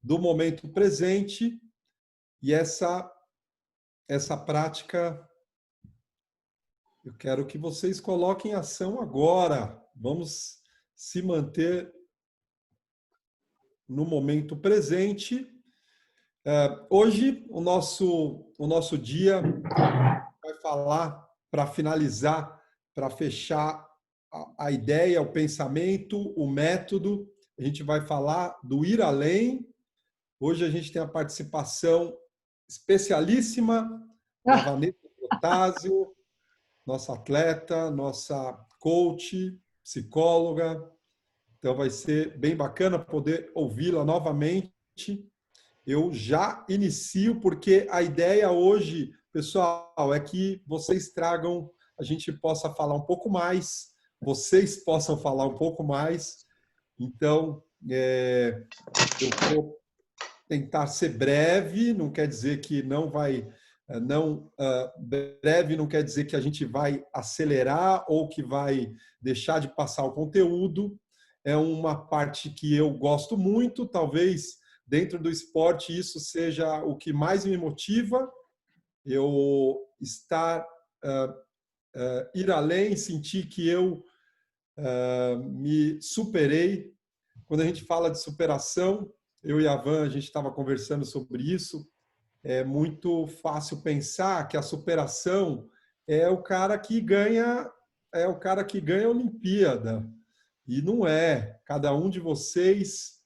do momento presente, e essa prática eu quero que vocês coloquem em ação agora. Vamos se manter no momento presente. Hoje, o nosso dia vai falar, para finalizar, para fechar a ideia, o pensamento, o método. A gente vai falar do ir além. Hoje a gente tem a participação especialíssima da Vanessa Protásio, nossa atleta, nossa coach, psicóloga. Então vai ser bem bacana poder ouvi-la novamente. Eu já inicio, porque a ideia hoje, pessoal, é que vocês tragam, a gente possa falar um pouco mais, vocês possam falar um pouco mais. Então, eu vou tentar ser breve, não quer dizer que não vai... breve não quer dizer que a gente vai acelerar ou que vai deixar de passar o conteúdo. É uma parte que eu gosto muito, talvez dentro do esporte isso seja o que mais me motiva, eu ir além, sentir que eu me superei. Quando a gente fala de superação, eu e a Van, a gente estava conversando sobre isso, é muito fácil pensar que a superação é o cara que ganha a Olimpíada. E não é. Cada um de vocês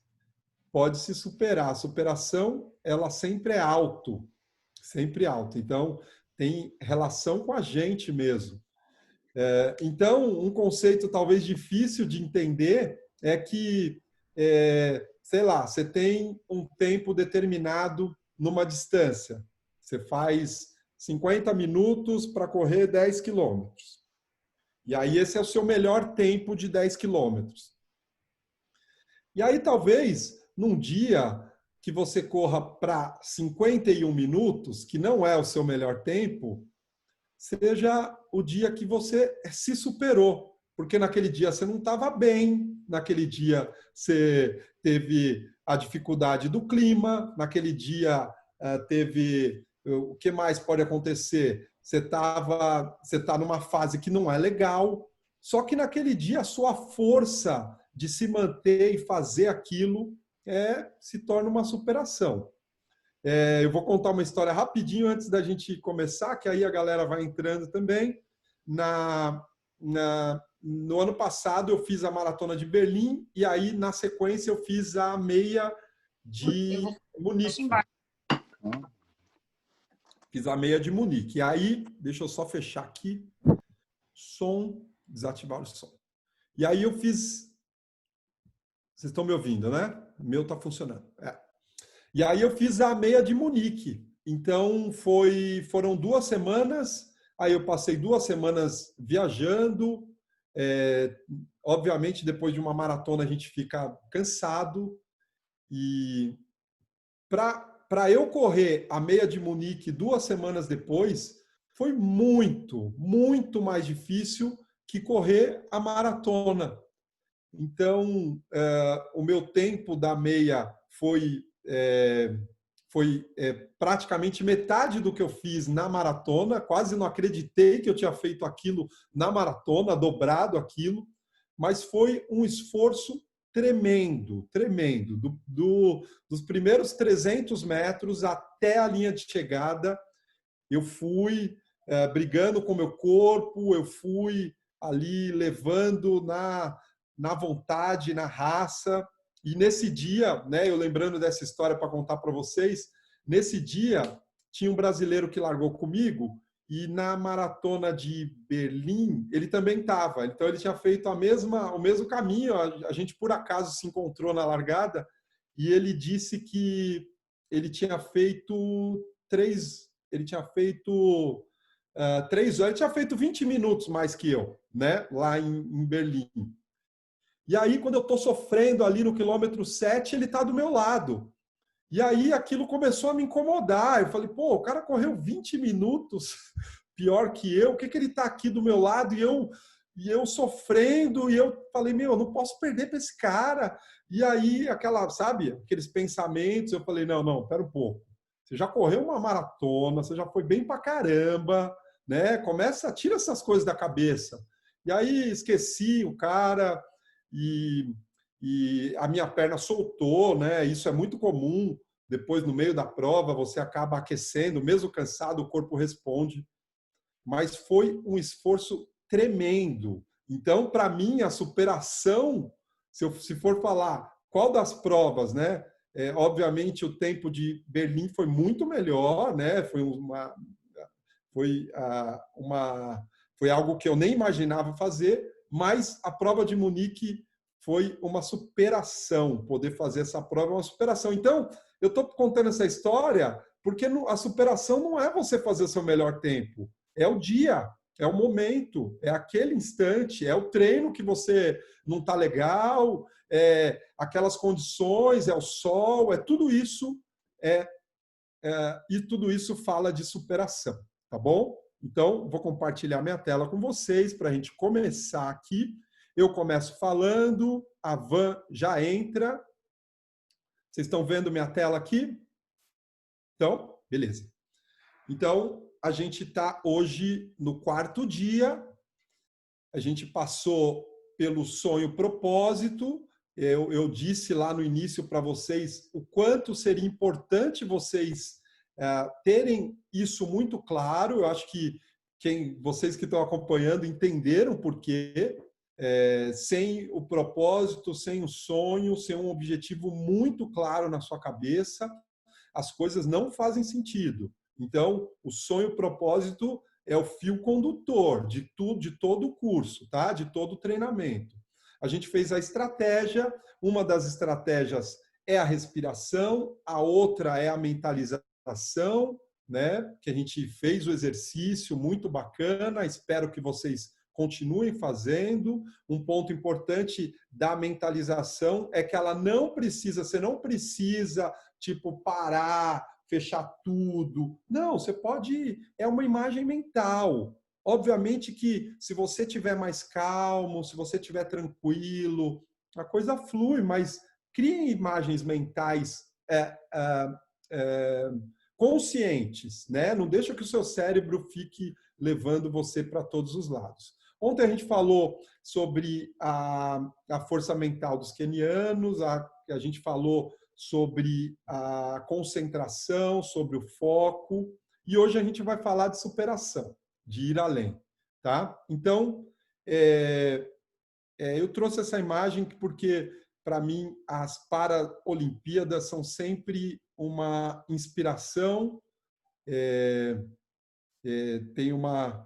pode se superar. A superação, ela sempre é alto, sempre alto. Então, tem relação com a gente mesmo. Então, um conceito talvez difícil de entender é que, sei lá, você tem um tempo determinado numa distância. Você faz 50 minutos para correr 10 quilômetros. E aí esse é o seu melhor tempo de 10 quilômetros. E aí talvez, num dia que você corra para 51 minutos, que não é o seu melhor tempo, seja o dia que você se superou. Porque naquele dia você não estava bem, naquele dia você teve a dificuldade do clima, naquele dia teve... O que mais pode acontecer? Você está numa fase que não é legal, só que naquele dia a sua força de se manter e fazer aquilo se torna uma superação. Eu vou contar uma história rapidinho antes da gente começar, que aí a galera vai entrando também. No ano passado eu fiz a Maratona de Berlim e aí na sequência eu fiz a meia de Munique. Fiz a meia de Munique. E aí, deixa eu só fechar aqui. Som, desativar o som. E aí eu fiz... Vocês estão me ouvindo, né? O meu está funcionando. E aí eu fiz a meia de Munique. Então, foram 2 semanas. Aí eu passei 2 semanas viajando. Obviamente, depois de uma maratona, a gente fica cansado. E para eu correr a meia de Munique 2 semanas depois, foi muito, muito mais difícil que correr a maratona. Então, o meu tempo da meia foi praticamente metade do que eu fiz na maratona. Quase não acreditei que eu tinha feito aquilo na maratona, dobrado aquilo, mas foi um esforço tremendo, tremendo. Dos primeiros 300 metros até a linha de chegada, eu fui brigando com o meu corpo, eu fui ali levando na vontade, na raça. E nesse dia, né, eu lembrando dessa história para contar para vocês, nesse dia tinha um brasileiro que largou comigo e na maratona de Berlim ele também estava. Então ele tinha feito o mesmo caminho. A gente por acaso se encontrou na largada e ele disse que ele tinha feito 3 horas, ele tinha feito 20 minutos mais que eu, né, lá em Berlim. E aí, quando eu estou sofrendo ali no quilômetro 7, ele está do meu lado. E aí, aquilo começou a me incomodar. Eu falei, pô, o cara correu 20 minutos pior que eu. Por que ele está aqui do meu lado? E eu e eu sofrendo, e eu falei, meu, eu não posso perder para esse cara. E aí, sabe, aqueles pensamentos, eu falei, não, não, pera um pouco. Você já correu uma maratona, você já foi bem pra caramba, né? Tira essas coisas da cabeça. E aí esqueci o cara e, e a minha perna soltou, né? Isso é muito comum. Depois, no meio da prova, você acaba aquecendo, mesmo cansado, o corpo responde. Mas foi um esforço tremendo. Então, para mim, a superação, se for falar qual das provas, né? Obviamente, o tempo de Berlim foi muito melhor, né? Foi, foi algo que eu nem imaginava fazer, mas a prova de Munique foi uma superação. Poder fazer essa prova é uma superação. Então, eu estou contando essa história porque a superação não é você fazer o seu melhor tempo, é o dia, é o momento, é aquele instante, é o treino que você não está legal, é aquelas condições, é o sol, é tudo isso, e tudo isso fala de superação, tá bom? Então, vou compartilhar minha tela com vocês para a gente começar aqui. Eu começo falando, a Van já entra. Vocês estão vendo minha tela aqui? Então, beleza. Então, a gente está hoje no quarto dia. A gente passou pelo sonho propósito. Eu disse lá no início para vocês o quanto seria importante vocês terem isso muito claro. Eu acho que vocês que estão acompanhando entenderam por quê. Sem o propósito, sem o sonho, sem um objetivo muito claro na sua cabeça, as coisas não fazem sentido. Então, o sonho e o propósito é o fio condutor de tudo, de todo o curso, tá? De todo o treinamento. A gente fez a estratégia, uma das estratégias é a respiração, a outra é a mentalização, né? Que a gente fez o exercício muito bacana, espero que vocês continuem fazendo. Um ponto importante da mentalização é que ela não precisa, você não precisa, tipo, parar, fechar tudo. Não, você pode, é uma imagem mental. Obviamente que se você tiver mais calmo, se você tiver tranquilo, a coisa flui, mas crie imagens mentais conscientes, né? Não deixa que o seu cérebro fique levando você para todos os lados. Ontem a gente falou sobre a força mental dos quenianos, a gente falou sobre a concentração, sobre o foco, e hoje a gente vai falar de superação, de ir além, tá? Então, eu trouxe essa imagem porque, para mim, as Paralimpíadas são sempre uma inspiração. Tem uma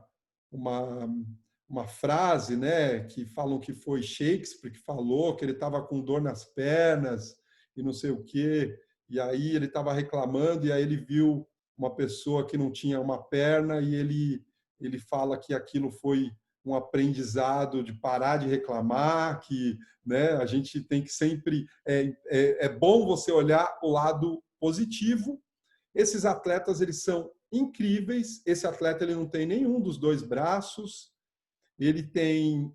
frase, né, que falam que foi Shakespeare que falou que ele estava com dor nas pernas e não sei o quê, e aí ele estava reclamando e aí ele viu uma pessoa que não tinha uma perna e ele fala que aquilo foi um aprendizado de parar de reclamar, que, né, a gente tem que sempre é bom você olhar o lado positivo. Esses atletas, eles são incríveis. Esse atleta, ele não tem nenhum dos dois braços, ele tem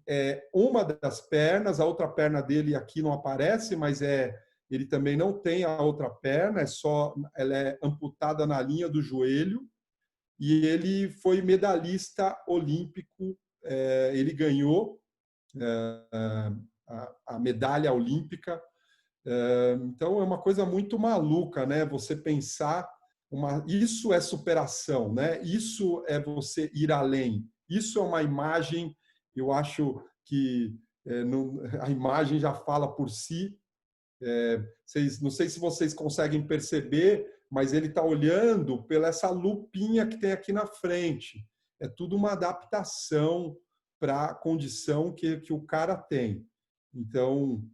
uma das pernas, a outra perna dele aqui não aparece, mas ele também não tem a outra perna, ela é amputada na linha do joelho, e ele foi medalhista olímpico, ele ganhou a medalha olímpica. Então é uma coisa muito maluca, né? Você pensar isso é superação, né? Isso é você ir além. Isso é uma imagem. Eu acho que a imagem já fala por si. Não sei se vocês conseguem perceber, mas ele está olhando pela essa lupinha que tem aqui na frente. É tudo uma adaptação para a condição que o cara tem. Então,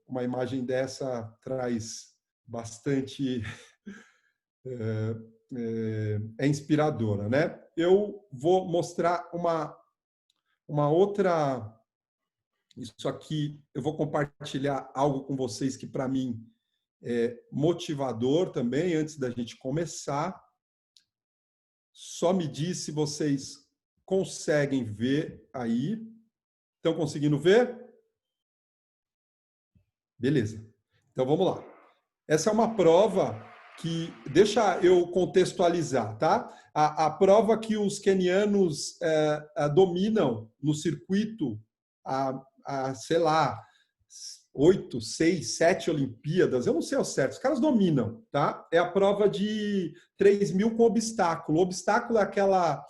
uma imagem dessa traz bastante inspiradora, né? Eu vou mostrar uma outra. Isso aqui, eu vou compartilhar algo com vocês que para mim é motivador também, antes da gente começar. Só me diz se vocês conseguem ver aí. Estão conseguindo ver? Beleza. Então, vamos lá. Essa é uma prova que... Deixa eu contextualizar, tá? A prova que os quenianos dominam no circuito sei lá, 8, 6, 7 Olimpíadas, eu não sei ao certo, os caras dominam, tá? É a prova de 3.000 com obstáculo. O obstáculo é aquela,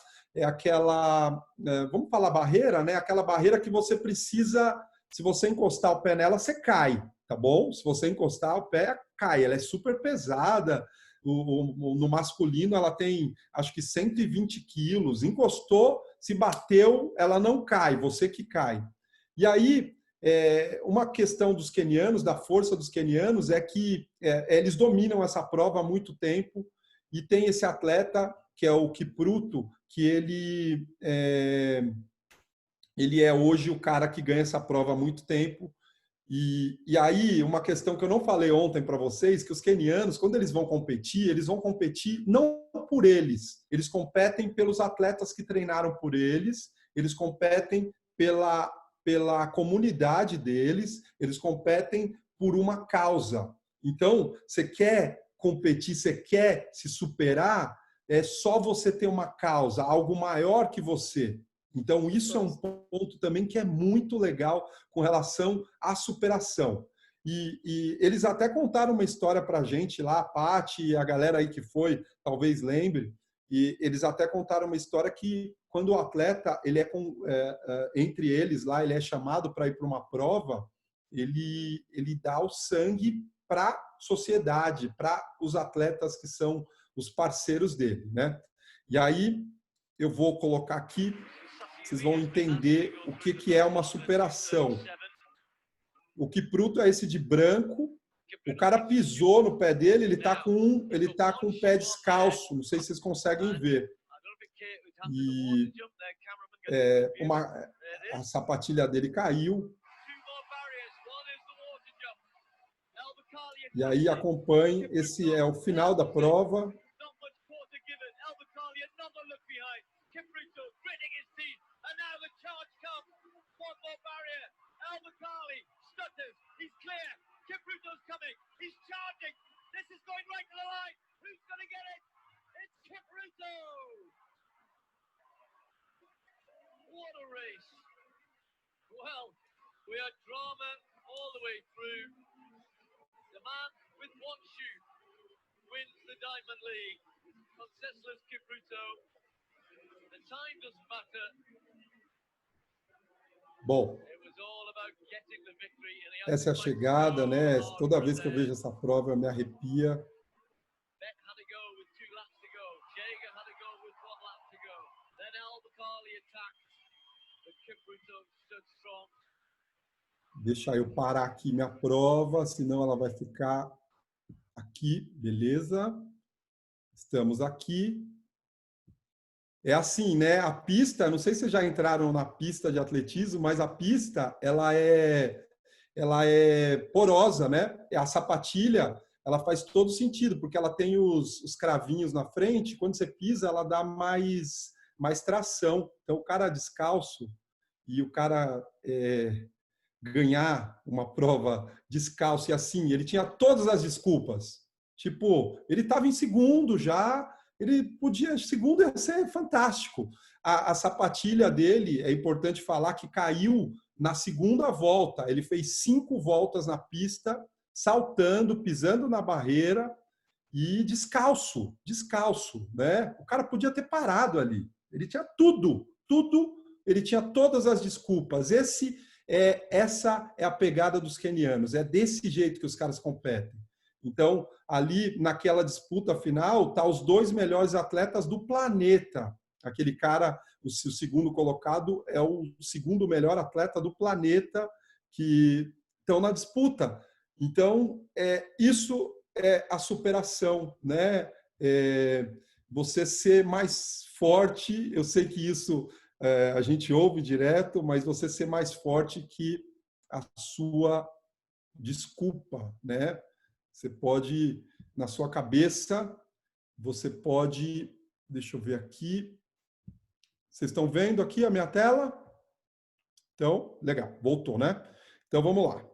vamos falar barreira, né? Aquela barreira que você precisa, se você encostar o pé nela, você cai, tá bom? Se você encostar o pé, cai. Ela é super pesada. No masculino, ela tem, acho que 120 quilos. Encostou, se bateu, ela não cai, você que cai. E aí, uma questão dos quenianos, da força dos quenianos, é que eles dominam essa prova há muito tempo e tem esse atleta, que é o Kipruto, que ele é hoje o cara que ganha essa prova há muito tempo. E aí, uma questão que eu não falei ontem para vocês, que os quenianos, quando eles vão competir não por eles competem pelos atletas que treinaram por eles competem pela comunidade deles, eles competem por uma causa. Então, você quer competir, você quer se superar, é só você ter uma causa, algo maior que você. Então, isso é um ponto também que é muito legal com relação à superação. E eles até contaram uma história para a gente lá, a Paty e a galera aí que foi, talvez lembre, e eles até contaram uma história que quando o atleta, ele entre eles lá, ele é chamado para ir para uma prova, ele dá o sangue para a sociedade, para os atletas que são os parceiros dele, né? E aí eu vou colocar aqui, vocês vão entender o que é uma superação. O Kipruto é esse de branco, o cara pisou no pé dele, ele tá com o pé descalço, não sei se vocês conseguem ver. E a sapatilha dele caiu. E aí acompanhe, esse é o final da prova. Kipruto's coming. He's charging. This is going right to the line. Who's going to get it? It's Kipruto. What a race. Well, we had drama all the way through. The man with one shoe wins the Diamond League. Conseslus Kipruto. The time doesn't matter. Bom, essa é a chegada, né? Toda vez que eu vejo essa prova, eu me arrepia. Deixa eu parar aqui minha prova, senão ela vai ficar aqui, beleza? Estamos aqui. É assim, né? A pista, não sei se vocês já entraram na pista de atletismo, mas a pista, ela é porosa, né? A sapatilha, ela faz todo sentido, porque ela tem os cravinhos na frente, quando você pisa, ela dá mais tração. Então, o cara descalço e o cara ganhar uma prova descalço e assim, ele tinha todas as desculpas. Tipo, ele estava em segundo já, ele podia, segundo ia ser fantástico. A sapatilha dele, é importante falar que caiu na segunda volta. Ele fez 5 voltas na pista, saltando, pisando na barreira e descalço, né? O cara podia ter parado ali. Ele tinha tudo, ele tinha todas as desculpas. Essa é a pegada dos quenianos, é desse jeito que os caras competem. Então, ali naquela disputa final, tá os 2 melhores atletas do planeta. Aquele cara, o segundo colocado, é o segundo melhor atleta do planeta que estão na disputa. Então, isso é a superação, né? Você ser mais forte, eu sei que isso a gente ouve direto, mas você ser mais forte que a sua desculpa, né? Você pode, na sua cabeça, você pode... Deixa eu ver aqui. Vocês estão vendo aqui a minha tela? Então, legal, voltou, né? Então, vamos lá.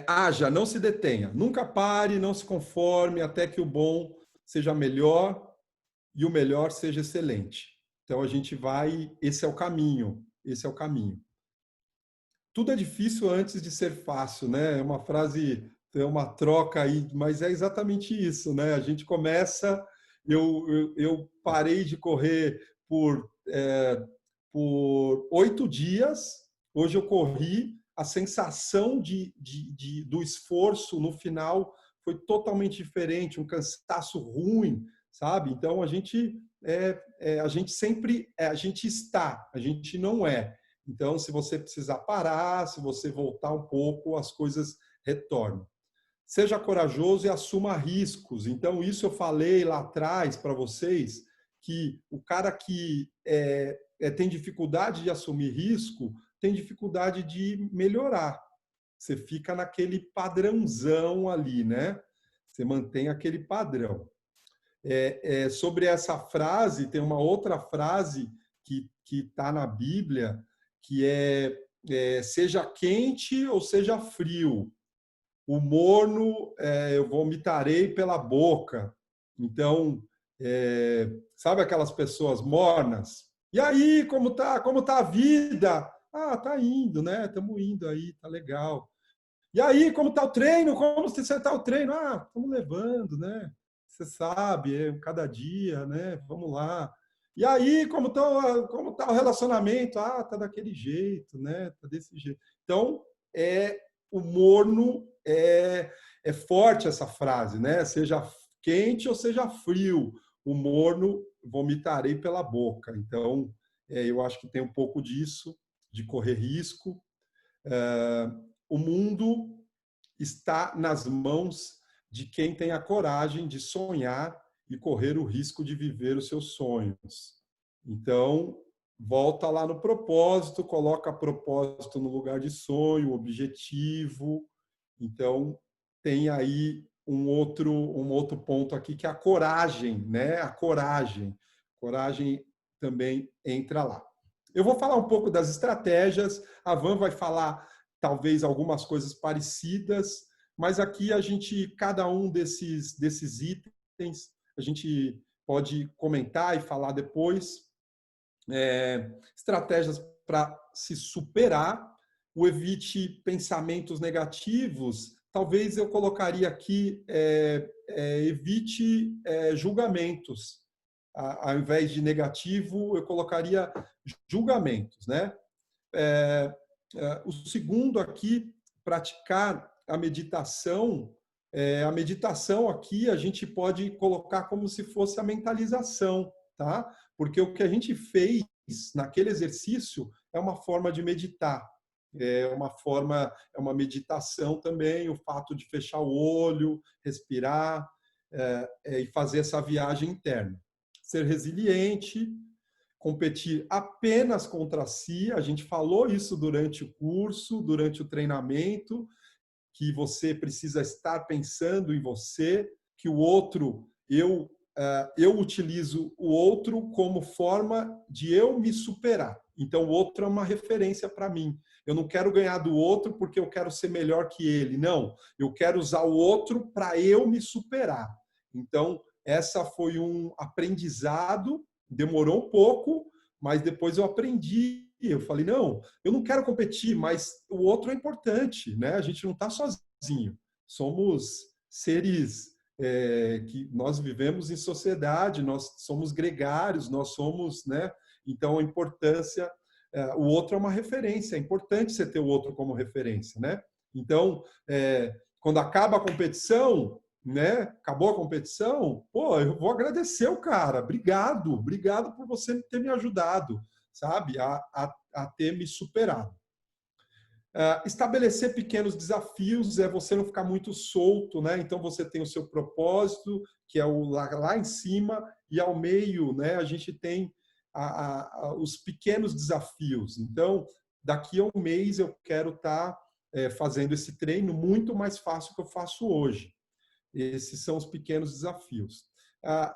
Haja, não se detenha. Nunca pare, não se conforme até que o bom seja melhor e o melhor seja excelente. Então, a gente vai... Esse é o caminho. Esse é o caminho. Tudo é difícil antes de ser fácil, né? É uma frase, é uma troca aí, mas é exatamente isso, né? A gente começa... Eu parei de correr por 8 dias. Hoje eu corri. A sensação do esforço no final foi totalmente diferente, um cansaço ruim, sabe? Então a gente a gente sempre a gente está, a gente não é. Então, se você precisar parar, se você voltar um pouco, as coisas retornam. Seja corajoso e assuma riscos. Então, isso eu falei lá atrás para vocês, que o cara que tem dificuldade de assumir risco tem dificuldade de melhorar. Você fica naquele padrãozão ali, né? Você mantém aquele padrão. Sobre essa frase, tem uma outra frase que está na Bíblia, que seja quente ou seja frio, o morno eu vomitarei pela boca. Então, sabe aquelas pessoas mornas? E aí, como tá a vida? Ah, tá indo, né? Estamos indo aí, tá legal. E aí, como tá o treino? Como você está o treino? Ah, estamos levando, né? Você sabe, cada dia, né? Vamos lá. E aí, como tá o relacionamento? Ah, tá daquele jeito, né? Tá desse jeito. Então, o morno é forte essa frase, né? Seja quente ou seja frio, o morno vomitarei pela boca. Então, eu acho que tem um pouco disso, de correr risco. O mundo está nas mãos de quem tem a coragem de sonhar e correr o risco de viver os seus sonhos. Então, volta lá no propósito, coloca propósito no lugar de sonho, objetivo. Então, tem aí um outro ponto aqui, que é a coragem, né? A coragem. Coragem também entra lá. Eu vou falar um pouco das estratégias, a Van vai falar talvez algumas coisas parecidas, mas aqui a gente, cada um desses itens, a gente pode comentar e falar depois. Estratégias para se superar, o evite pensamentos negativos. Talvez eu colocaria aqui, evite julgamentos. Ao invés de negativo, eu colocaria julgamentos, né? O segundo aqui, praticar a meditação. A meditação aqui a gente pode colocar como se fosse a mentalização, tá? Porque o que a gente fez naquele exercício é uma forma de meditar. É uma meditação também, o fato de fechar o olho, respirar e fazer essa viagem interna. Ser resiliente, competir apenas contra si. A gente falou isso durante o curso, durante o treinamento, que você precisa estar pensando em você, que o outro, eu utilizo o outro como forma de eu me superar. Então, o outro é uma referência para mim. Eu não quero ganhar do outro porque eu quero ser melhor que ele. Não, eu quero usar o outro para eu me superar. Então, essa foi um aprendizado, demorou um pouco, mas depois eu aprendi. Eu falei, não, eu não quero competir, mas o outro é importante, né? A gente não está sozinho. Somos seres que nós vivemos em sociedade, nós somos gregários, nós somos, né? Então a importância, o outro é uma referência, é importante você ter o outro como referência, né? Então, quando acaba a competição, né? Acabou a competição, pô, eu vou agradecer o cara, obrigado por você ter me ajudado, sabe, a ter me superado. Estabelecer pequenos desafios é você não ficar muito solto, né? Então você tem o seu propósito, que é o lá em cima, e ao meio, né? A gente tem os pequenos desafios. Então, daqui a um mês eu quero estar fazendo esse treino muito mais fácil que eu faço hoje. Esses são os pequenos desafios.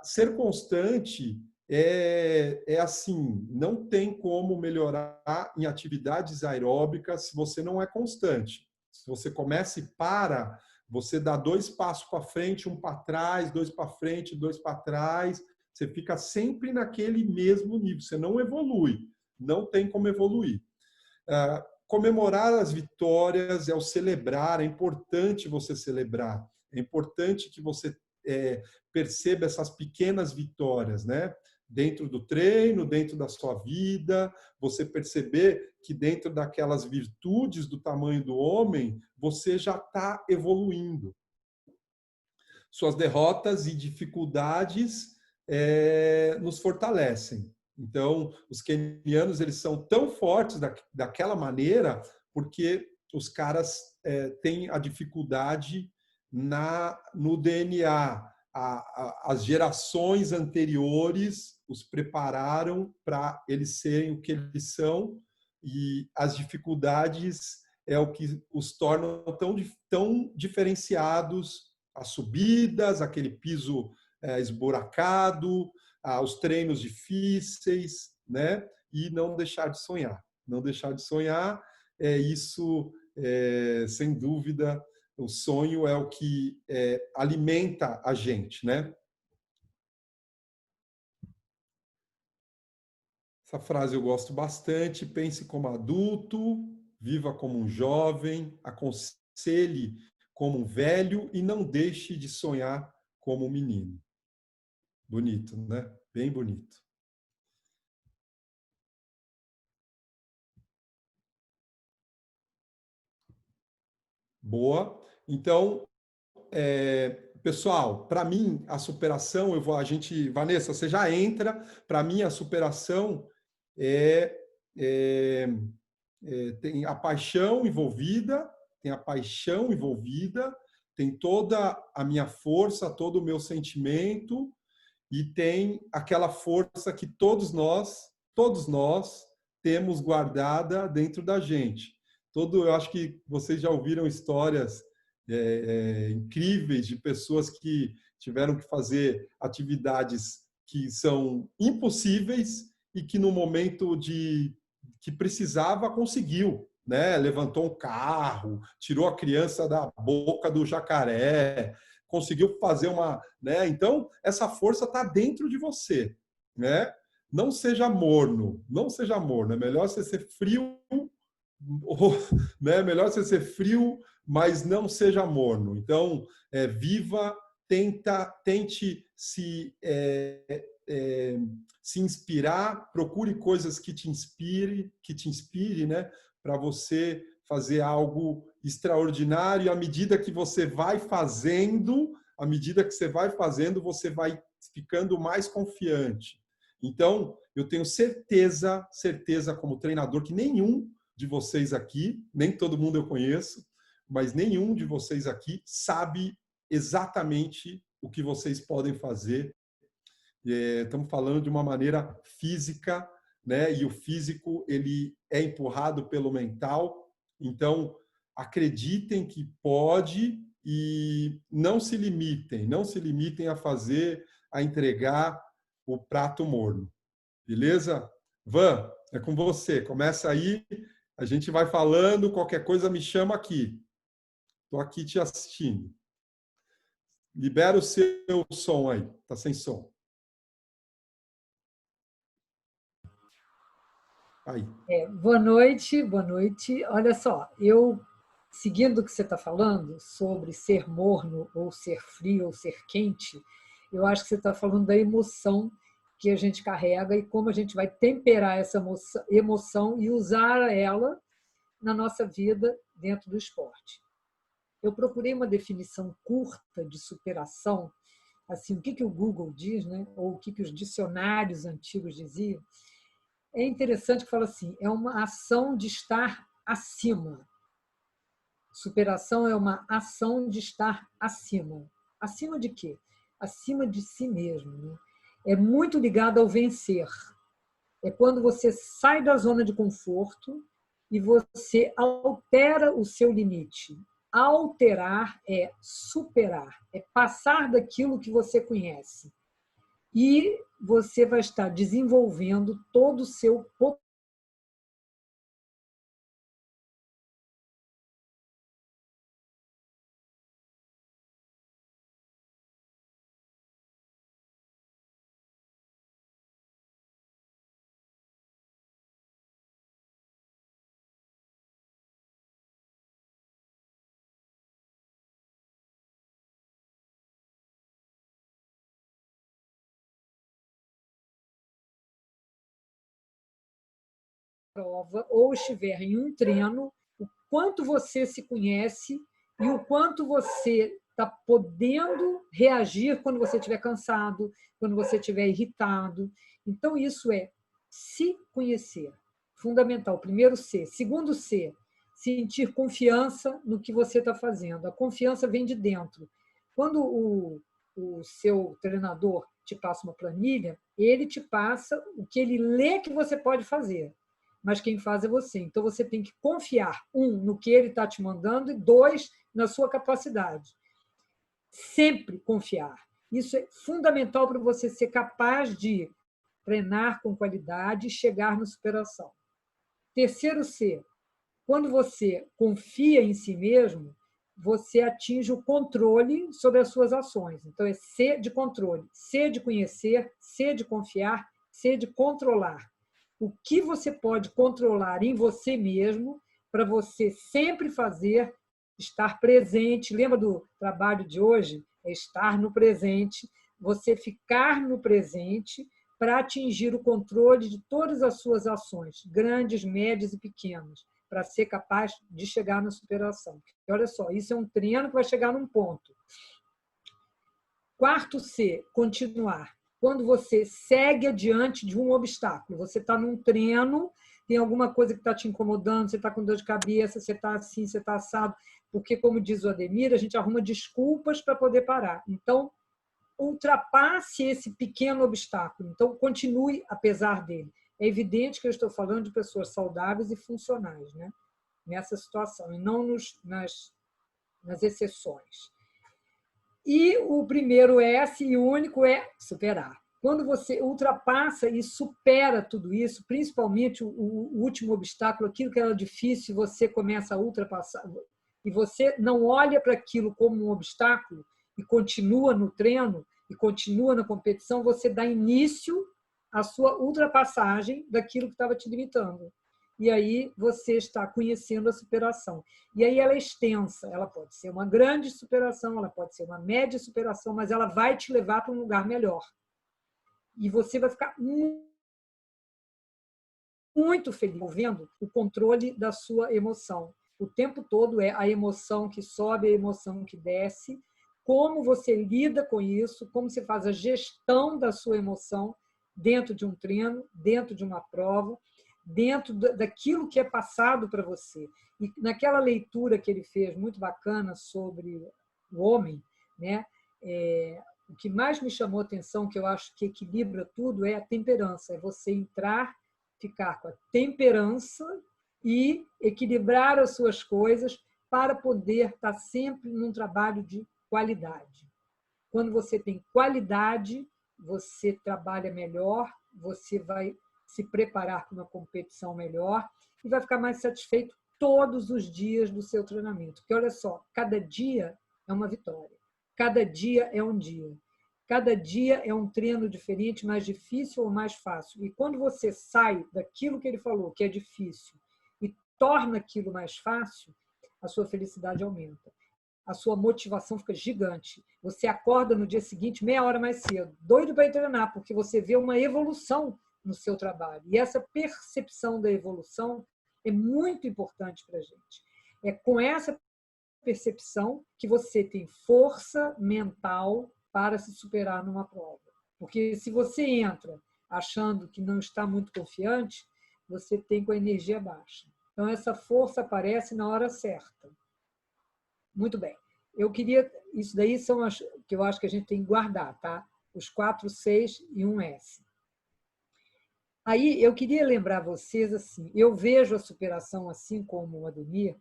Ser constante é assim, não tem como melhorar em atividades aeróbicas se você não é constante. Se você começa e para, você dá 2 passos para frente, 1 para trás, 2 para frente, 2 para trás, você fica sempre naquele mesmo nível, você não evolui, não tem como evoluir. Comemorar as vitórias é o celebrar, é importante você celebrar, é importante que você perceba essas pequenas vitórias, né? Dentro do treino, dentro da sua vida, você perceber que dentro daquelas virtudes do tamanho do homem, você já está evoluindo. Suas derrotas e dificuldades nos fortalecem. Então, os quenianos eles são tão fortes daquela maneira porque os caras têm a dificuldade no DNA. As gerações anteriores os prepararam para eles serem o que eles são, e as dificuldades é o que os tornam tão diferenciados. As subidas, aquele piso esburacado, os treinos difíceis, né? E não deixar de sonhar. Não deixar de sonhar, isso, sem dúvida, o sonho é o que alimenta a gente, né? Essa frase eu gosto bastante. Pense como adulto, viva como um jovem, aconselhe como um velho e não deixe de sonhar como um menino. Bonito, né? Bem bonito. Boa. Então, pessoal, para mim, a superação, Vanessa, você já entra, para mim, a superação é, é, tem a paixão envolvida, tem toda a minha força, todo o meu sentimento, e tem aquela força que todos nós temos guardada dentro da gente. Eu acho que vocês já ouviram histórias incríveis de pessoas que tiveram que fazer atividades que são impossíveis e que no momento que precisava conseguiu, né? Levantou um carro, tirou a criança da boca do jacaré, conseguiu fazer uma, né? Então essa força está dentro de você, né? Não seja morno, não seja morno. É melhor você ser frio, né? Melhor você ser frio, mas não seja morno. Então viva, tente se inspirar, procure coisas que te inspire, né? Para você fazer algo extraordinário. À medida que você vai fazendo, você vai ficando mais confiante. Então, eu tenho certeza como treinador, que nenhum de vocês aqui, nem todo mundo eu conheço, mas nenhum de vocês aqui sabe exatamente o que vocês podem fazer. Estamos falando de uma maneira física, né? E o físico ele é empurrado pelo mental. Então, acreditem que pode e não se limitem a entregar o prato morno. Beleza? Van, é com você. Começa aí, a gente vai falando, qualquer coisa me chama aqui. Estou aqui te assistindo. Libera o seu som aí, tá sem som. Aí. Boa noite, boa noite. Olha só, seguindo o que você está falando sobre ser morno, ou ser frio, ou ser quente, eu acho que você está falando da emoção que a gente carrega e como a gente vai temperar essa emoção e usar ela na nossa vida dentro do esporte. Eu procurei uma definição curta de superação, assim, o que o Google diz, né? Ou o que os dicionários antigos diziam. É interessante que fala assim, é uma ação de estar acima. Superação é uma ação de estar acima. Acima de quê? Acima de si mesmo, né? É muito ligado ao vencer. É quando você sai da zona de conforto e você altera o seu limite. Alterar é superar, é passar daquilo que você conhece. e você vai estar desenvolvendo todo o seu prova ou estiver em um treino, o quanto você se conhece e o quanto você está podendo reagir quando você estiver cansado, quando você estiver irritado. Então, isso é se conhecer. Fundamental. Primeiro, C. Segundo, C. Sentir confiança no que você está fazendo. A confiança vem de dentro. Quando o seu treinador te passa uma planilha, ele te passa o que ele lê que você pode fazer, mas quem faz é você. Então, você tem que confiar, no que ele está te mandando, e dois, na sua capacidade. Sempre confiar. Isso é fundamental para você ser capaz de treinar com qualidade e chegar na superação. Terceiro C, quando você confia em si mesmo, você atinge o controle sobre as suas ações. Então, é C de controle, C de conhecer, C de confiar, C de controlar. O que você pode controlar em você mesmo para você sempre fazer, estar presente. Lembra do trabalho de hoje? É estar no presente, você ficar no presente para atingir o controle de todas as suas ações, grandes, médias e pequenas, para ser capaz de chegar na superação. E olha só, isso é um treino que vai chegar num ponto. Quarto C, continuar. Quando você segue adiante de um obstáculo, você está num treino, tem alguma coisa que está te incomodando, você está com dor de cabeça, você está assim, você está assado, porque, como diz o Ademir, a gente arruma desculpas para poder parar. Então, ultrapasse esse pequeno obstáculo. Então, continue apesar dele. É evidente que eu estou falando de pessoas saudáveis e funcionais, né? Nessa situação, e não nas exceções. E o primeiro S e o único é superar. Quando você ultrapassa e supera tudo isso, principalmente o último obstáculo, aquilo que era difícil, você começa a ultrapassar, e você não olha para aquilo como um obstáculo e continua no treino, e continua na competição, você dá início à sua ultrapassagem daquilo que estava te limitando. E aí você está conhecendo a superação. E aí ela é extensa, ela pode ser uma grande superação, ela pode ser uma média superação, mas ela vai te levar para um lugar melhor. E você vai ficar muito feliz vendo o controle da sua emoção. O tempo todo é a emoção que sobe, a emoção que desce, como você lida com isso, como você faz a gestão da sua emoção dentro de um treino, dentro de uma prova, dentro daquilo que é passado para você. E naquela leitura que ele fez, muito bacana, sobre o homem, né? O que mais me chamou a atenção, que eu acho que equilibra tudo, é a temperança. É você entrar, ficar com a temperança e equilibrar as suas coisas para poder estar sempre num trabalho de qualidade. Quando você tem qualidade, você trabalha melhor, você vai se preparar para uma competição melhor e vai ficar mais satisfeito todos os dias do seu treinamento. Porque, olha só, cada dia é uma vitória. Cada dia é um dia. Cada dia é um treino diferente, mais difícil ou mais fácil. E quando você sai daquilo que ele falou, que é difícil, e torna aquilo mais fácil, a sua felicidade aumenta. A sua motivação fica gigante. Você acorda no dia seguinte, meia hora mais cedo, doido para ir treinar, porque você vê uma evolução no seu trabalho. E essa percepção da evolução é muito importante para a gente. É com essa percepção que você tem força mental para se superar numa prova. Porque se você entra achando que não está muito confiante, você tem com a energia baixa. Então, essa força aparece na hora certa. Muito bem. Eu queria... Isso daí são as que eu acho que a gente tem que guardar, tá? Os 4, 6 e 1 S. Aí, eu queria lembrar vocês, assim, eu vejo a superação, assim como o Ademir,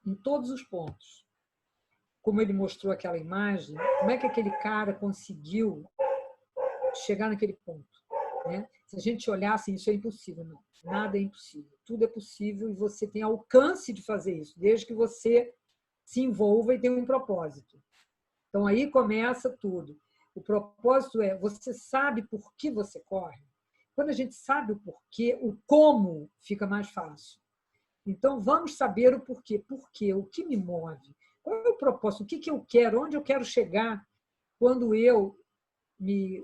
em todos os pontos. Como ele mostrou aquela imagem, como é que aquele cara conseguiu chegar naquele ponto, né? Se a gente olhar assim, isso é impossível. Não, nada é impossível. Tudo é possível e você tem alcance de fazer isso, desde que você se envolva e tenha um propósito. Então, aí começa tudo. O propósito é, você sabe por que você corre? Quando a gente sabe o porquê, o como fica mais fácil. Então, vamos saber o porquê. Por quê? O que me move? Qual é o propósito? O que eu quero? Onde eu quero chegar quando eu me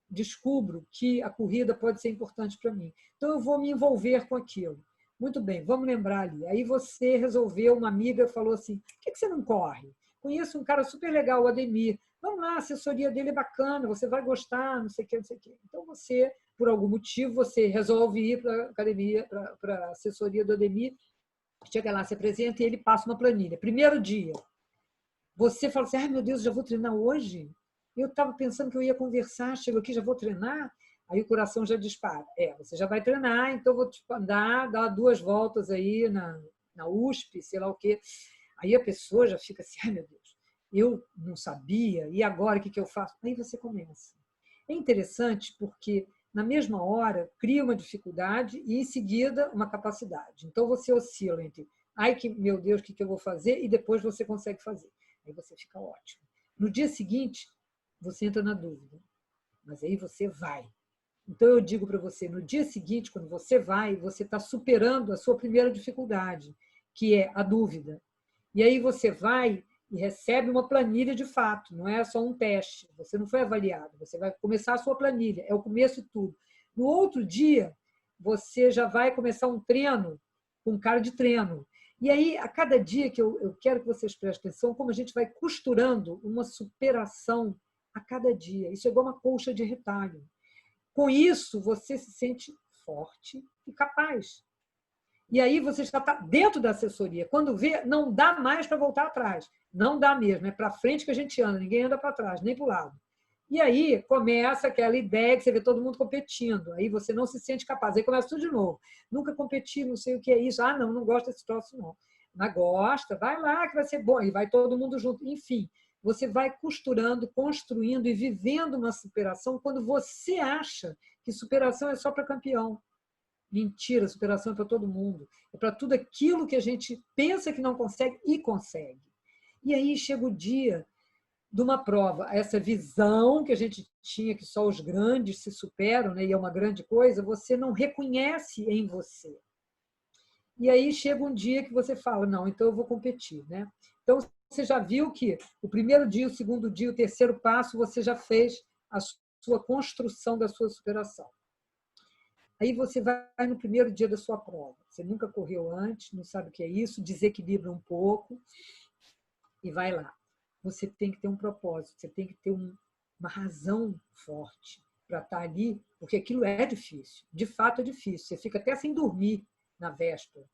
descubro que a corrida pode ser importante para mim? Então, eu vou me envolver com aquilo. Muito bem, vamos lembrar ali. Aí você resolveu, uma amiga falou assim, por que você não corre? Conheço um cara super legal, o Ademir. Vamos lá, a assessoria dele é bacana, você vai gostar, não sei o que, não sei o que. Então, você, por algum motivo, você resolve ir para a academia, para a assessoria do Ademir, chega lá, se apresenta e ele passa uma planilha. Primeiro dia, você fala assim, ai meu Deus, já vou treinar hoje? Eu estava pensando que eu ia conversar, chego aqui, já vou treinar? Aí o coração já dispara. Você já vai treinar, então vou te dar 2 voltas aí na USP, sei lá o quê. Aí a pessoa já fica assim, ai meu Deus, eu não sabia, e agora o que eu faço? Aí você começa. É interessante porque na mesma hora cria uma dificuldade e em seguida uma capacidade. Então você oscila entre, ai que meu Deus, o que eu vou fazer? E depois você consegue fazer. Aí você fica ótimo. No dia seguinte, você entra na dúvida, mas aí você vai. Então eu digo para você, no dia seguinte, quando você vai, você está superando a sua primeira dificuldade, que é a dúvida. E aí você vai e recebe uma planilha de fato, não é só um teste, você não foi avaliado, você vai começar a sua planilha, é o começo de tudo. No outro dia, você já vai começar um treino com cara de treino. E aí, a cada dia que eu quero que vocês prestem atenção, como a gente vai costurando uma superação a cada dia. Isso é igual uma colcha de retalho. Com isso, você se sente forte e capaz. E aí você já está dentro da assessoria. Quando vê, não dá mais para voltar atrás. Não dá mesmo. É para frente que a gente anda. Ninguém anda para trás, nem para o lado. E aí começa aquela ideia que você vê todo mundo competindo. Aí você não se sente capaz. Aí começa tudo de novo. Nunca competi, não sei o que é isso. Ah, não gosto desse troço, não. Mas gosta, vai lá que vai ser bom. E vai todo mundo junto. Enfim, você vai costurando, construindo e vivendo uma superação quando você acha que superação é só para campeão. Mentira, superação é para todo mundo. É para tudo aquilo que a gente pensa que não consegue e consegue. E aí chega o dia de uma prova, essa visão que a gente tinha que só os grandes se superam, né, e é uma grande coisa, você não reconhece em você. E aí chega um dia que você fala, não, então eu vou competir. Né? Então, você já viu que o primeiro dia, o segundo dia, o terceiro passo, você já fez a sua construção da sua superação. Aí você vai no primeiro dia da sua prova. Você nunca correu antes, não sabe o que é isso, desequilibra um pouco e vai lá. Você tem que ter um propósito, você tem que ter uma razão forte para estar ali, porque aquilo é difícil. De fato é difícil. Você fica até sem dormir na véspera,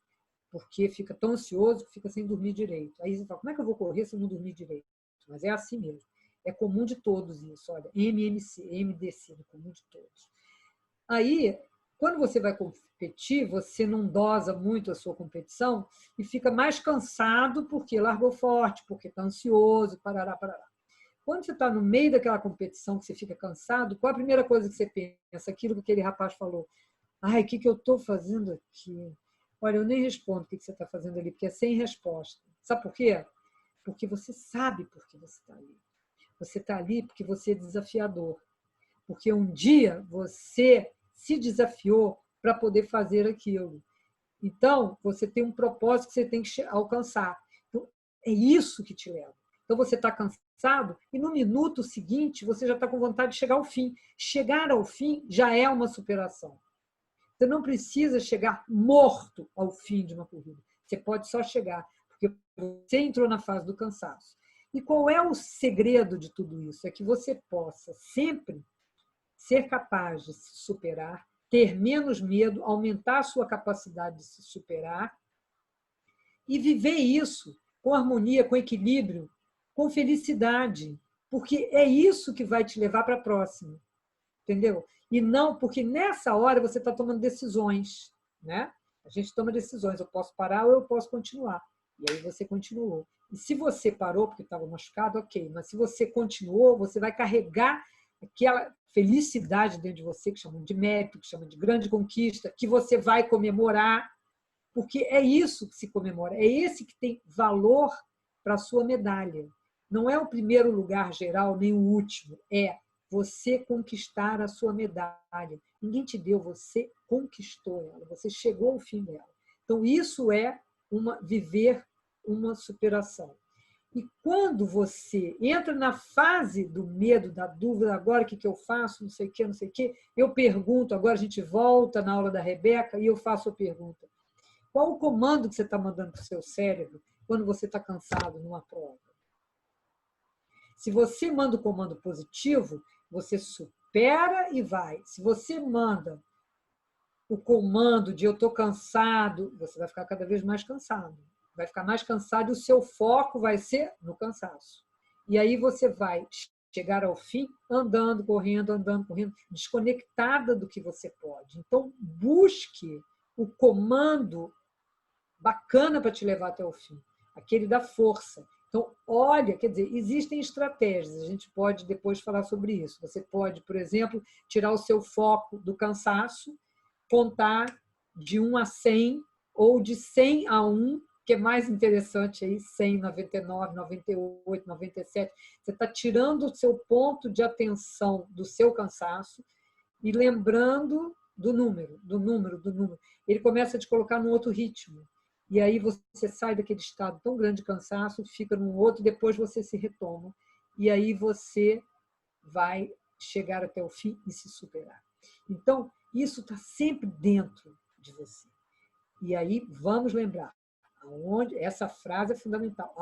porque fica tão ansioso que fica sem dormir direito. Aí você fala, como é que eu vou correr se eu não dormir direito? Mas é assim mesmo. É comum de todos isso. Olha, MMC, MDC, é comum de todos. Aí, quando você vai competir, você não dosa muito a sua competição e fica mais cansado porque largou forte, porque está ansioso, parará, parará. Quando você está no meio daquela competição que você fica cansado, qual a primeira coisa que você pensa? Aquilo que aquele rapaz falou. Ai, o que eu estou fazendo aqui? Olha, eu nem respondo o que você está fazendo ali, porque é sem resposta. Sabe por quê? Porque você sabe por que você está ali. Você está ali porque você é desafiador. Porque um dia você se desafiou para poder fazer aquilo. Então, você tem um propósito que você tem que alcançar. Então, é isso que te leva. Então, você está cansado e no minuto seguinte você já está com vontade de chegar ao fim. Chegar ao fim já é uma superação. Você não precisa chegar morto ao fim de uma corrida. Você pode só chegar, porque você entrou na fase do cansaço. E qual é o segredo de tudo isso? É que você possa sempre ser capaz de se superar, ter menos medo, aumentar a sua capacidade de se superar e viver isso com harmonia, com equilíbrio, com felicidade, porque é isso que vai te levar para a próxima, entendeu? E não porque nessa hora você está tomando decisões, né? A gente toma decisões, eu posso parar ou eu posso continuar. E aí você continuou. E se você parou porque estava machucado, ok, mas se você continuou, você vai carregar aquela felicidade dentro de você, que chamam de mérito, que chamam de grande conquista, que você vai comemorar, porque é isso que se comemora, é esse que tem valor para a sua medalha. Não é o primeiro lugar geral, nem o último, é você conquistar a sua medalha. Ninguém te deu, você conquistou ela, você chegou ao fim dela. Então, isso é viver uma superação. E quando você entra na fase do medo, da dúvida, agora o que eu faço, não sei o quê, não sei o quê, eu pergunto, agora a gente volta na aula da Rebeca e eu faço a pergunta. Qual o comando que você está mandando para o seu cérebro quando você está cansado numa prova? Se você manda o comando positivo, você supera e vai. Se você manda o comando de eu estou cansado, você vai ficar cada vez mais cansado. Vai ficar mais cansado e o seu foco vai ser no cansaço. E aí você vai chegar ao fim andando, correndo, desconectada do que você pode. Então, busque o comando bacana para te levar até o fim, aquele da força. Então, olha, quer dizer, existem estratégias, a gente pode depois falar sobre isso. Você pode, por exemplo, tirar o seu foco do cansaço, contar de 1 a 100 ou de 100 a 1, que é mais interessante aí, 100, 99, 98, 97. Você está tirando o seu ponto de atenção do seu cansaço e lembrando do número. Ele começa a te colocar num outro ritmo. E aí você sai daquele estado tão grande de cansaço, fica num outro, depois você se retoma. E aí você vai chegar até o fim e se superar. Então, isso está sempre dentro de você. E aí, vamos lembrar, essa frase é fundamental,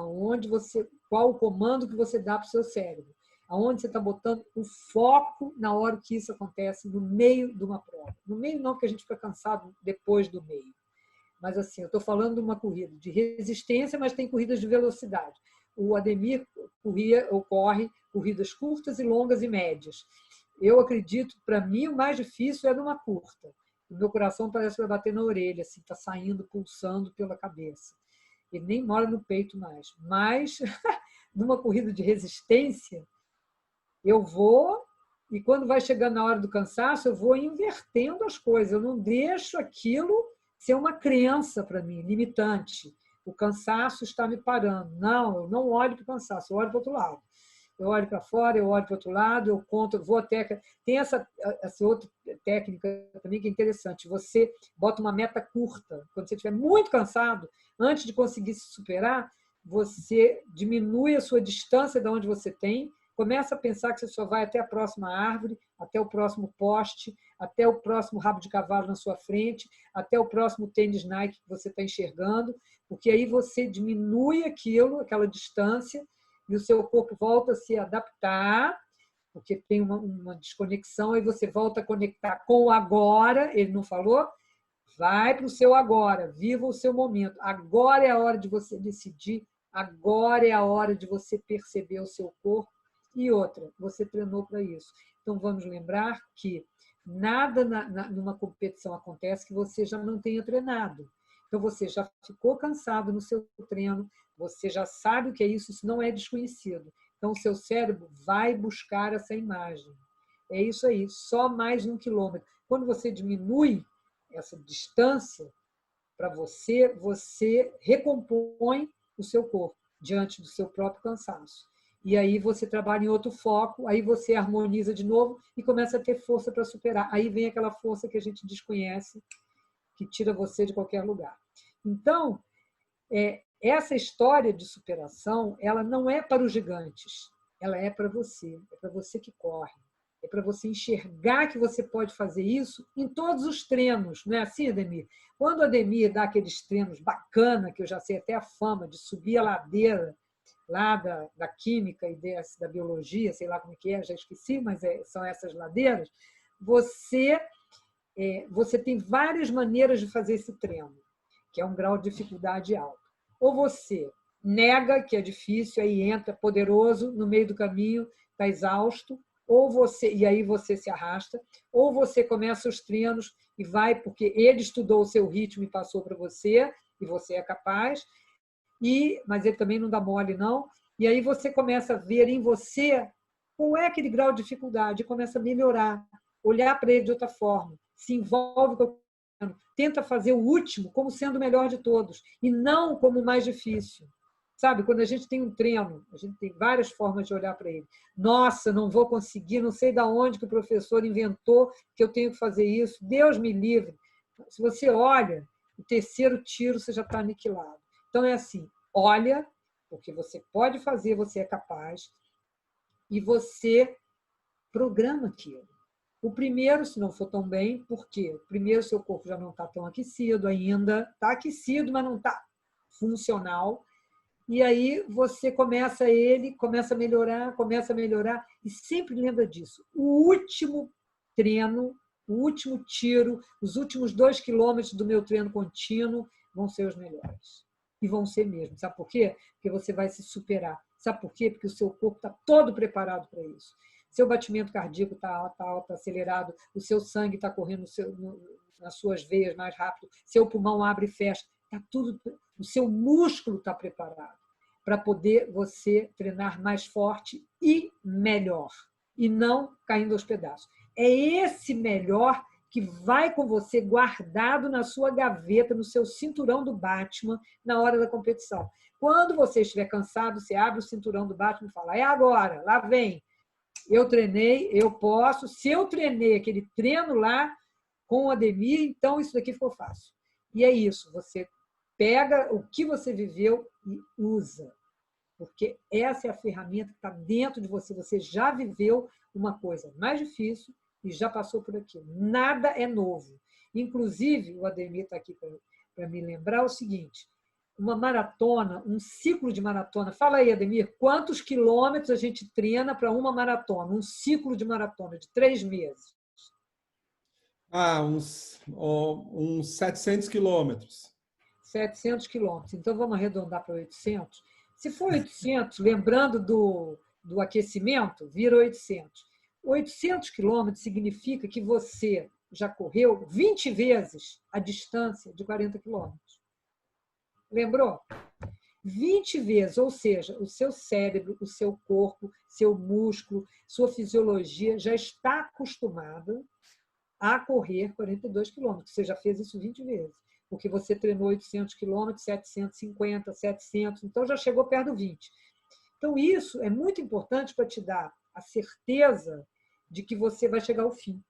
qual o comando que você dá para o seu cérebro, aonde você está botando o foco na hora que isso acontece, no meio de uma prova. No meio não, porque a gente fica cansado depois do meio. Mas assim, eu estou falando de uma corrida de resistência, mas tem corridas de velocidade. O Ademir corre corridas curtas e longas e médias. Eu acredito, para mim, o mais difícil é numa curta. O meu coração parece que vai bater na orelha, assim, está saindo, pulsando pela cabeça. Ele nem mora no peito mais. Mas, numa corrida de resistência, eu vou, e quando vai chegando na hora do cansaço, eu vou invertendo as coisas. Eu não deixo aquilo ser uma crença para mim, limitante. O cansaço está me parando. Não, eu não olho para o cansaço, eu olho para o outro lado. Eu olho para fora, eu olho para o outro lado, eu conto, eu vou até... Tem essa outra técnica também que é interessante. Você bota uma meta curta. Quando você estiver muito cansado, antes de conseguir se superar, você diminui a sua distância de onde você tem, começa a pensar que você só vai até a próxima árvore, até o próximo poste, até o próximo rabo de cavalo na sua frente, até o próximo tênis Nike que você está enxergando, porque aí você diminui aquela distância, e o seu corpo volta a se adaptar, porque tem uma desconexão, e você volta a conectar com o agora, ele não falou? Vai para o seu agora, viva o seu momento. Agora é a hora de você decidir, agora é a hora de você perceber o seu corpo. E outra, você treinou para isso. Então, vamos lembrar que nada numa competição acontece que você já não tenha treinado. Então, você já ficou cansado no seu treino, você já sabe o que é isso não é desconhecido. Então, o seu cérebro vai buscar essa imagem. É isso aí, só mais 1 quilômetro. Quando você diminui essa distância para você, você recompõe o seu corpo diante do seu próprio cansaço. E aí você trabalha em outro foco, aí você harmoniza de novo e começa a ter força para superar. Aí vem aquela força que a gente desconhece, que tira você de qualquer lugar. Então, essa história de superação, ela não é para os gigantes, ela é para você que corre. É para você enxergar que você pode fazer isso em todos os treinos, não é assim, Ademir? Quando o Ademir dá aqueles treinos bacana, que eu já sei até a fama de subir a ladeira lá da química e da biologia, sei lá como que é, já esqueci, mas são essas ladeiras, você tem várias maneiras de fazer esse treino, que é um grau de dificuldade alto. Ou você nega que é difícil, aí entra poderoso, no meio do caminho, está exausto, e aí você se arrasta, ou você começa os treinos e vai porque ele estudou o seu ritmo e passou para você, e você é capaz, mas ele também não dá mole, não. E aí você começa a ver em você qual é aquele grau de dificuldade, e começa a melhorar, olhar para ele de outra forma, se envolve com o treino, tenta fazer o último como sendo o melhor de todos, e não como o mais difícil. Sabe, quando a gente tem um treino, a gente tem várias formas de olhar para ele. Nossa, não vou conseguir, não sei de onde que o professor inventou que eu tenho que fazer isso. Deus me livre. Se você olha, o terceiro tiro você já está aniquilado. Então é assim, olha, porque você pode fazer, você é capaz, e você programa aquilo. O primeiro, se não for tão bem, por quê? O primeiro, seu corpo já não está tão aquecido ainda, está aquecido, mas não está funcional. E aí você começa a melhorar, e sempre lembra disso. O último treino, o último tiro, os últimos 2 quilômetros do meu treino contínuo vão ser os melhores. E vão ser mesmo. Sabe por quê? Porque você vai se superar. Sabe por quê? Porque o seu corpo está todo preparado para isso. Seu batimento cardíaco está alto, acelerado, o seu sangue está correndo nas suas veias mais rápido, seu pulmão abre e fecha, está tudo, o seu músculo está preparado para poder você treinar mais forte e melhor, e não caindo aos pedaços. É esse melhor que vai com você guardado na sua gaveta, no seu cinturão do Batman, na hora da competição. Quando você estiver cansado, você abre o cinturão do Batman e fala, é agora, lá vem. Eu treinei, eu posso. Se eu treinei aquele treino lá com o Ademir, então isso daqui ficou fácil. E é isso, você pega o que você viveu e usa. Porque essa é a ferramenta que está dentro de você. Você já viveu uma coisa mais difícil e já passou por aquilo. Nada é novo. Inclusive, o Ademir está aqui para me lembrar o seguinte, uma maratona, um ciclo de maratona. Fala aí, Ademir, quantos quilômetros a gente treina para uma maratona? Um ciclo de maratona de 3 meses. Uns 700 quilômetros. 700 quilômetros. Então, vamos arredondar para 800. Se for 800, lembrando do aquecimento, vira 800. 800 quilômetros significa que você já correu 20 vezes a distância de 40 quilômetros. Lembrou? 20 vezes, ou seja, o seu cérebro, o seu corpo, seu músculo, sua fisiologia já está acostumada a correr 42 quilômetros. Você já fez isso 20 vezes, porque você treinou 800 quilômetros, 750, 700, então já chegou perto do 20. Então, isso é muito importante para te dar a certeza de que você vai chegar ao fim.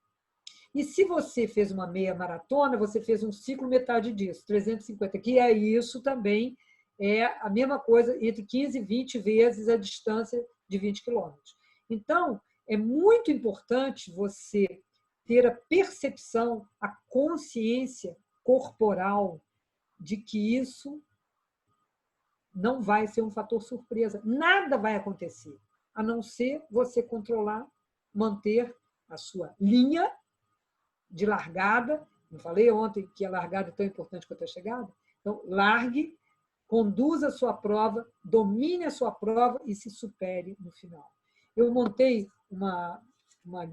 E se você fez uma meia maratona, você fez um ciclo metade disso, 350, que é isso também, é a mesma coisa, entre 15 e 20 vezes a distância de 20 quilômetros. Então, é muito importante você ter a percepção, a consciência corporal de que isso não vai ser um fator surpresa. Nada vai acontecer, a não ser você controlar, manter a sua linha de largada. Não falei ontem que a largada é tão importante quanto a chegada? Então, largue, conduza a sua prova, domine a sua prova e se supere no final. Eu montei uma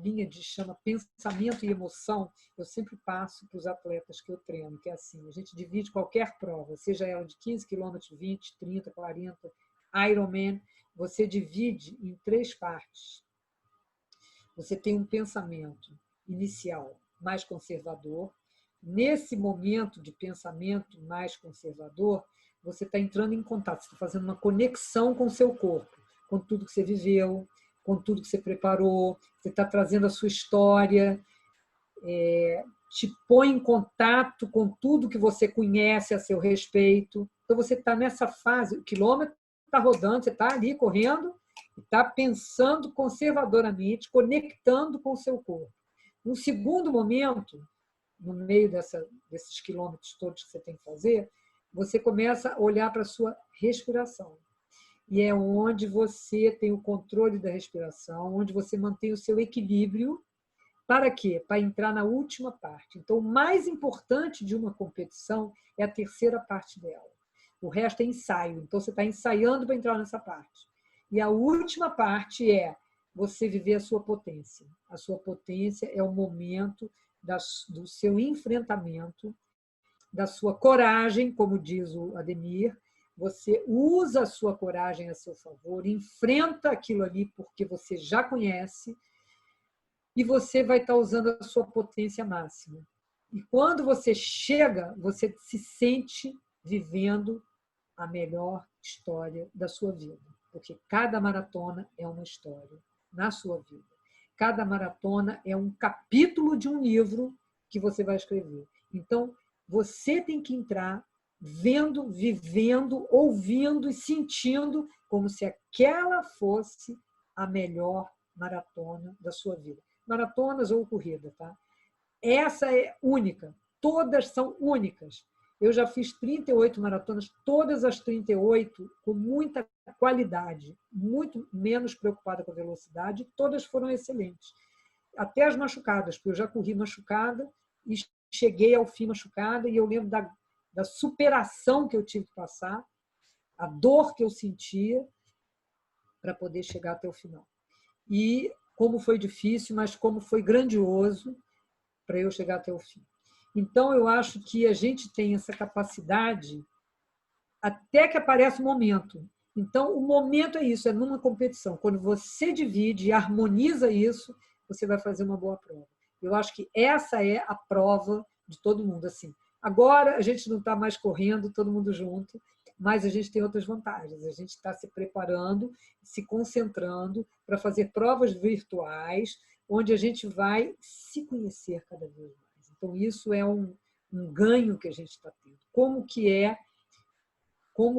linha de chama pensamento e emoção, eu sempre passo para os atletas que eu treino, que é assim, a gente divide qualquer prova, seja ela de 15 km, 20, 30, 40, Ironman, você divide em 3 partes. Você tem um pensamento inicial mais conservador. Nesse momento de pensamento mais conservador, você está entrando em contato, você está fazendo uma conexão com o seu corpo, com tudo que você viveu, com tudo que você preparou, você está trazendo a sua história, te põe em contato com tudo que você conhece a seu respeito. Então, você está nessa fase, o quilômetro está rodando, você está ali correndo, está pensando conservadoramente, conectando com o seu corpo. No segundo momento, no meio desses quilômetros todos que você tem que fazer, você começa a olhar para a sua respiração. E é onde você tem o controle da respiração, onde você mantém o seu equilíbrio. Para quê? Para entrar na última parte. Então, o mais importante de uma competição é a terceira parte dela. O resto é ensaio. Então, você está ensaiando para entrar nessa parte. E a última parte é você viver a sua potência. A sua potência é o momento do seu enfrentamento, da sua coragem, como diz o Ademir, você usa a sua coragem a seu favor, enfrenta aquilo ali porque você já conhece e você vai estar usando a sua potência máxima. E quando você chega, você se sente vivendo a melhor história da sua vida, porque cada maratona é uma história na sua vida. Cada maratona é um capítulo de um livro que você vai escrever. Então, você tem que entrar vendo, vivendo, ouvindo e sentindo como se aquela fosse a melhor maratona da sua vida. Maratonas ou corrida, tá? Essa é única. Todas são únicas. Eu já fiz 38 maratonas, todas as 38 com muita qualidade, muito menos preocupada com a velocidade, todas foram excelentes. Até as machucadas, porque eu já corri machucada e cheguei ao fim machucada, e eu lembro da superação que eu tive que passar, a dor que eu sentia para poder chegar até o final. E como foi difícil, mas como foi grandioso para eu chegar até o fim. Então, eu acho que a gente tem essa capacidade até que aparece o momento. Então, o momento é isso, é numa competição. Quando você divide e harmoniza isso, você vai fazer uma boa prova. Eu acho que essa é a prova de todo mundo. Assim, agora, a gente não está mais correndo, todo mundo junto, mas a gente tem outras vantagens. A gente está se preparando, se concentrando para fazer provas virtuais, onde a gente vai se conhecer cada vez mais. Então, isso é um ganho que a gente está tendo. Como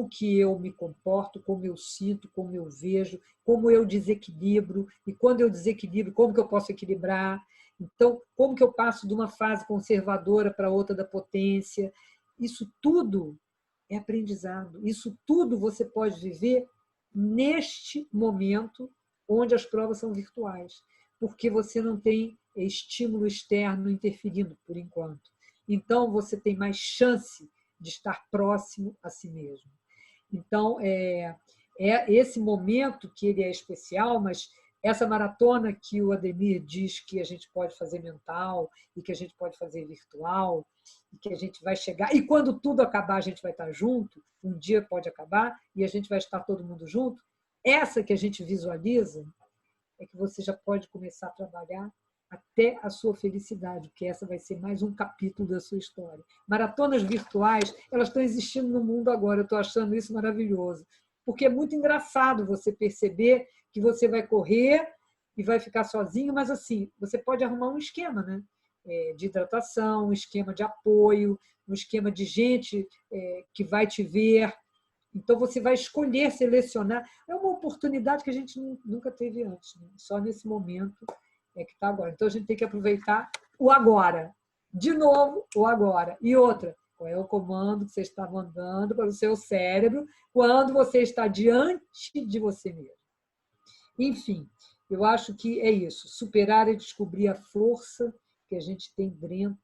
que eu me comporto, como eu sinto, como eu vejo, como eu desequilibro, e quando eu desequilibro, como que eu posso equilibrar. Então, como que eu passo de uma fase conservadora para outra da potência. Isso tudo é aprendizado. Isso tudo você pode viver neste momento onde as provas são virtuais, porque você não tem estímulo externo interferindo por enquanto. Então, você tem mais chance de estar próximo a si mesmo. Então, é esse momento que ele é especial, mas essa maratona que o Ademir diz que a gente pode fazer mental e que a gente pode fazer virtual e que a gente vai chegar, e quando tudo acabar a gente vai estar junto, um dia pode acabar e a gente vai estar todo mundo junto, essa que a gente visualiza é que você já pode começar a trabalhar até a sua felicidade, porque essa vai ser mais um capítulo da sua história. Maratonas virtuais, elas estão existindo no mundo agora, eu estou achando isso maravilhoso, porque é muito engraçado você perceber que você vai correr e vai ficar sozinho, mas assim, você pode arrumar um esquema, né? De hidratação, um esquema de apoio, um esquema de gente que vai te ver. Então, você vai escolher, selecionar. É uma oportunidade que a gente nunca teve antes, né? Só nesse momento é que está agora. Então, a gente tem que aproveitar o agora. De novo, o agora. E outra, qual é o comando que você está mandando para o seu cérebro quando você está diante de você mesmo. Enfim, eu acho que é isso. Superar e descobrir a força que a gente tem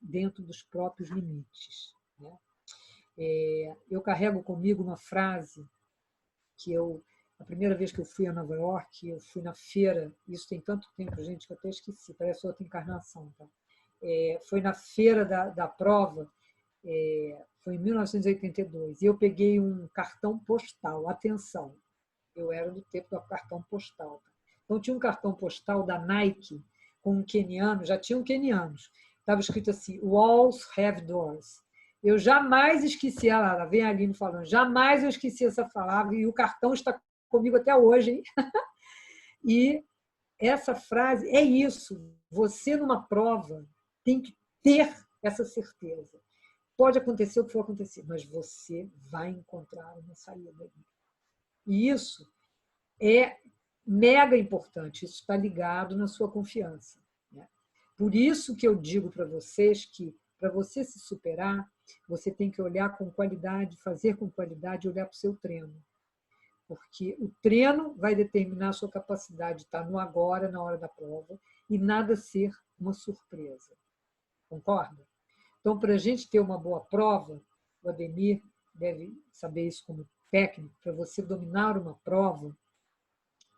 dentro dos próprios limites, né? Eu carrego comigo uma frase que a primeira vez que eu fui a Nova York, eu fui na feira, isso tem tanto tempo, gente, que eu até esqueci, parece outra encarnação. Tá? Foi na feira da prova, foi em 1982, e eu peguei um cartão postal, atenção, eu era do tempo do cartão postal. Tá? Então, tinha um cartão postal da Nike com um queniano, já tinham quenianos, estava escrito assim, Walls have doors. Eu jamais esqueci, ela vem a Aline falando, jamais eu esqueci essa palavra, e o cartão está comigo até hoje. Hein? E essa frase é isso, você numa prova tem que ter essa certeza. Pode acontecer o que for acontecer, mas você vai encontrar uma saída. E isso é mega importante, isso está ligado na sua confiança. Né? Por isso que eu digo para vocês que, para você se superar, você tem que olhar com qualidade, fazer com qualidade e olhar para o seu treino. Porque o treino vai determinar a sua capacidade de estar no agora, na hora da prova, e nada ser uma surpresa. Concorda? Então, para a gente ter uma boa prova, o Ademir deve saber isso como técnico, para você dominar uma prova,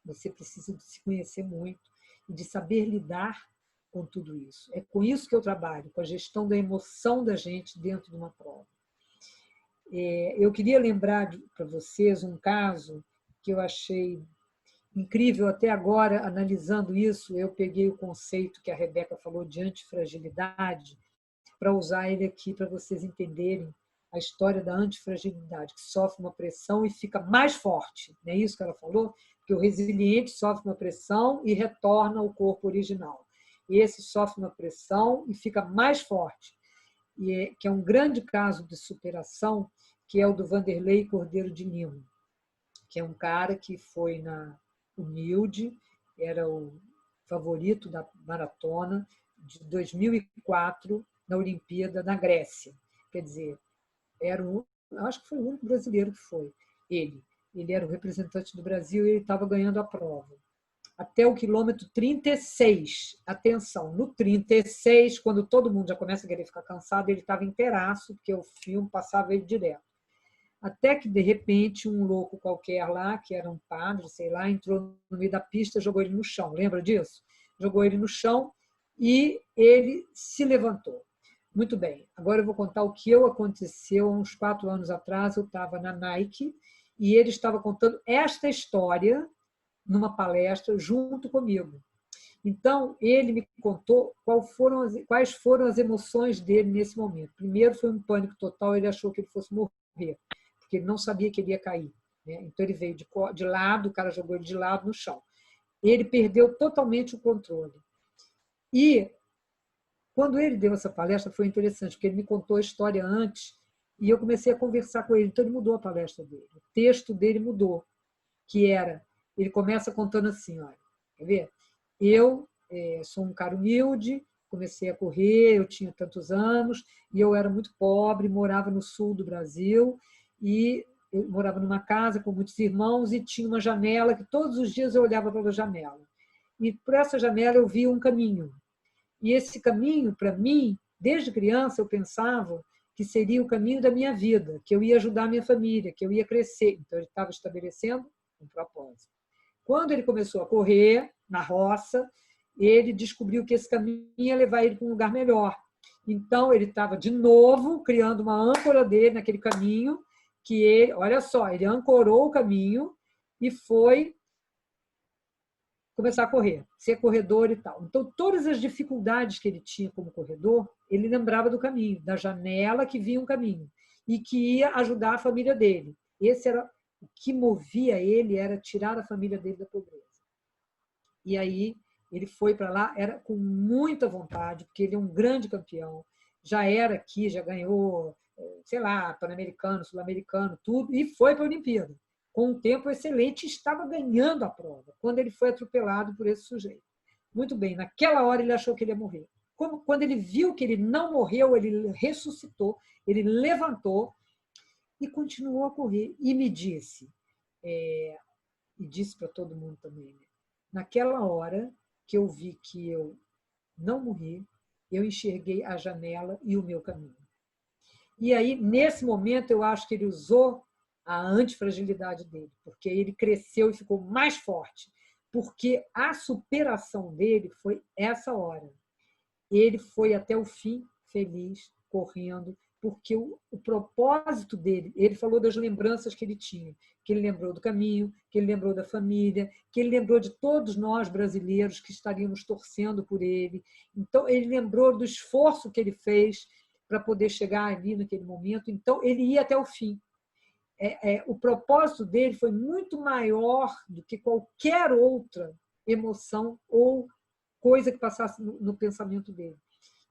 você precisa de se conhecer muito e de saber lidar com tudo isso. É com isso que eu trabalho, com a gestão da emoção da gente dentro de uma prova. Eu queria lembrar para vocês um caso que eu achei incrível até agora, analisando isso, eu peguei o conceito que a Rebeca falou de antifragilidade para usar ele aqui para vocês entenderem a história da antifragilidade, que sofre uma pressão e fica mais forte. Não é isso que ela falou? Que o resiliente sofre uma pressão e retorna ao corpo original. E esse sofre uma pressão e fica mais forte. Que é um grande caso de superação, que é o do Vanderlei Cordeiro de Lima, que é um cara que foi na Humilde, era o favorito da maratona de 2004 na Olimpíada na Grécia. Quer dizer, acho que foi o único brasileiro que foi. Ele era o representante do Brasil e ele estava ganhando a prova. Até o quilômetro 36. Atenção, no 36, quando todo mundo já começa a querer ficar cansado, ele estava inteiraço, porque o filme passava ele direto. Até que, de repente, um louco qualquer lá, que era um padre, sei lá, entrou no meio da pista, jogou ele no chão. Lembra disso? Jogou ele no chão e ele se levantou. Muito bem, agora eu vou contar o que aconteceu há uns 4 anos atrás. Eu estava na Nike e ele estava contando esta história numa palestra junto comigo. Então, ele me contou quais foram as emoções dele nesse momento. Primeiro foi um pânico total, ele achou que ele fosse morrer, porque ele não sabia que ele ia cair. Né? Então, ele veio de lado, o cara jogou ele de lado no chão. Ele perdeu totalmente o controle. E, quando ele deu essa palestra, foi interessante, porque ele me contou a história antes e eu comecei a conversar com ele. Então, ele mudou a palestra dele. O texto dele mudou, que era... Ele começa contando assim, olha, quer ver? Eu sou um cara humilde, comecei a correr, eu tinha tantos anos, e eu era muito pobre, morava no sul do Brasil, e eu morava numa casa com muitos irmãos e tinha uma janela que todos os dias eu olhava pela janela. E por essa janela eu via um caminho. E esse caminho, para mim, desde criança, eu pensava que seria o caminho da minha vida, que eu ia ajudar a minha família, que eu ia crescer. Então, ele estava estabelecendo um propósito. Quando ele começou a correr na roça, ele descobriu que esse caminho ia levar ele para um lugar melhor. Então, ele estava, de novo, criando uma âncora dele naquele caminho, que ele, olha só, ele ancorou o caminho e foi começar a correr, ser corredor e tal. Então, todas as dificuldades que ele tinha como corredor, ele lembrava do caminho, da janela que via um caminho, e que ia ajudar a família dele. Esse era o que movia ele, era tirar a família dele da pobreza. E aí ele foi para lá, era com muita vontade, porque ele é um grande campeão, já era aqui, já ganhou, sei lá, Pan-Americano, Sul-Americano, tudo, e foi para a Olimpíada. Com um tempo excelente, estava ganhando a prova, quando ele foi atropelado por esse sujeito. Muito bem, naquela hora ele achou que ele ia morrer. Quando ele viu que ele não morreu, ele ressuscitou, ele levantou, e continuou a correr. E me disse, e disse para todo mundo também, né? Naquela hora que eu vi que eu não morri, eu enxerguei a janela e o meu caminho. E aí, nesse momento, eu acho que ele usou a antifragilidade dele, porque ele cresceu e ficou mais forte, porque a superação dele foi essa hora. Ele foi até o fim feliz, correndo, porque o propósito dele, ele falou das lembranças que ele tinha, que ele lembrou do caminho, que ele lembrou da família, que ele lembrou de todos nós brasileiros que estaríamos torcendo por ele. Então, ele lembrou do esforço que ele fez para poder chegar ali naquele momento. Então, ele ia até o fim. O propósito dele foi muito maior do que qualquer outra emoção ou coisa que passasse no pensamento dele.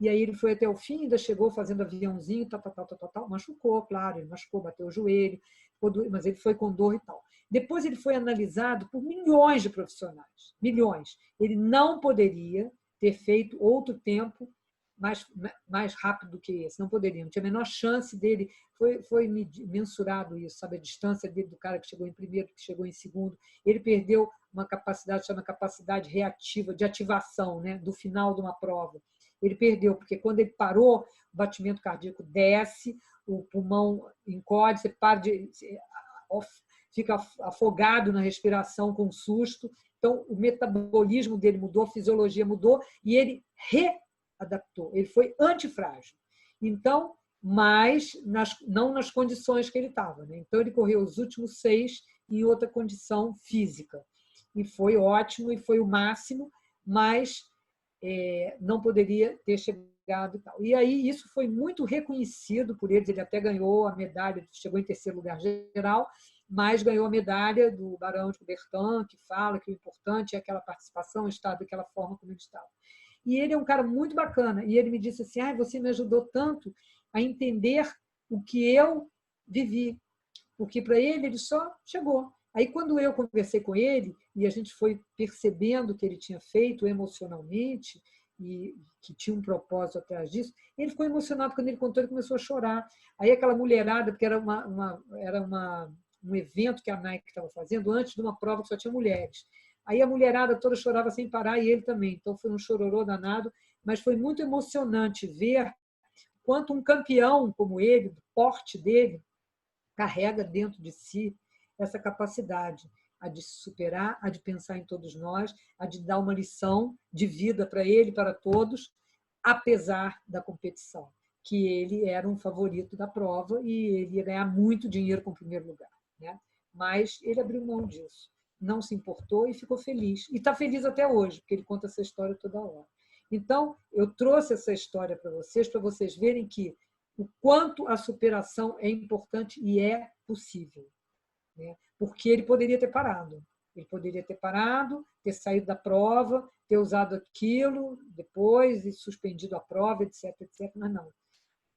E aí ele foi até o fim, ainda chegou fazendo aviãozinho, tal, machucou, claro, ele machucou, bateu o joelho, mas ele foi com dor e tal. Depois ele foi analisado por milhões de profissionais, milhões. Ele não poderia ter feito outro tempo mais rápido do que esse, não poderia, não tinha a menor chance dele, foi mensurado isso, sabe, a distância dele do cara que chegou em primeiro, que chegou em segundo. Ele perdeu uma capacidade, chama capacidade reativa, de ativação, né, do final de uma prova. Ele perdeu, porque quando ele parou, o batimento cardíaco desce, o pulmão encolhe, você fica afogado na respiração com susto. Então, o metabolismo dele mudou, a fisiologia mudou, e ele readaptou, ele foi antifrágil. Então, mas não nas condições que ele estava, né? Então, ele correu os últimos 6 em outra condição física. E foi ótimo, e foi o máximo, mas não poderia ter chegado e tal. E aí isso foi muito reconhecido por eles, ele até ganhou a medalha, chegou em terceiro lugar geral, mas ganhou a medalha do Barão de Coubertin, que fala que o importante é aquela participação, estar daquela forma como ele estava. E ele é um cara muito bacana, e ele me disse assim, você me ajudou tanto a entender o que eu vivi, porque para ele só chegou. Aí, quando eu conversei com ele, e a gente foi percebendo o que ele tinha feito emocionalmente, e que tinha um propósito atrás disso, ele ficou emocionado quando ele contou, ele começou a chorar. Aí aquela mulherada, porque era um evento que a Nike estava fazendo, antes de uma prova que só tinha mulheres. Aí a mulherada toda chorava sem parar, e ele também. Então foi um chororô danado, mas foi muito emocionante ver quanto um campeão como ele, do porte dele, carrega dentro de si essa capacidade, a de se superar, a de pensar em todos nós, a de dar uma lição de vida para ele e para todos, apesar da competição, que ele era um favorito da prova e ele ia ganhar muito dinheiro com o primeiro lugar, né? Mas ele abriu mão disso, não se importou e ficou feliz. E está feliz até hoje, porque ele conta essa história toda hora. Então, eu trouxe essa história para vocês verem que o quanto a superação é importante e é possível, né? Porque ele poderia ter parado. Ele poderia ter parado, ter saído da prova, ter usado aquilo depois e suspendido a prova, etc, etc. Mas não.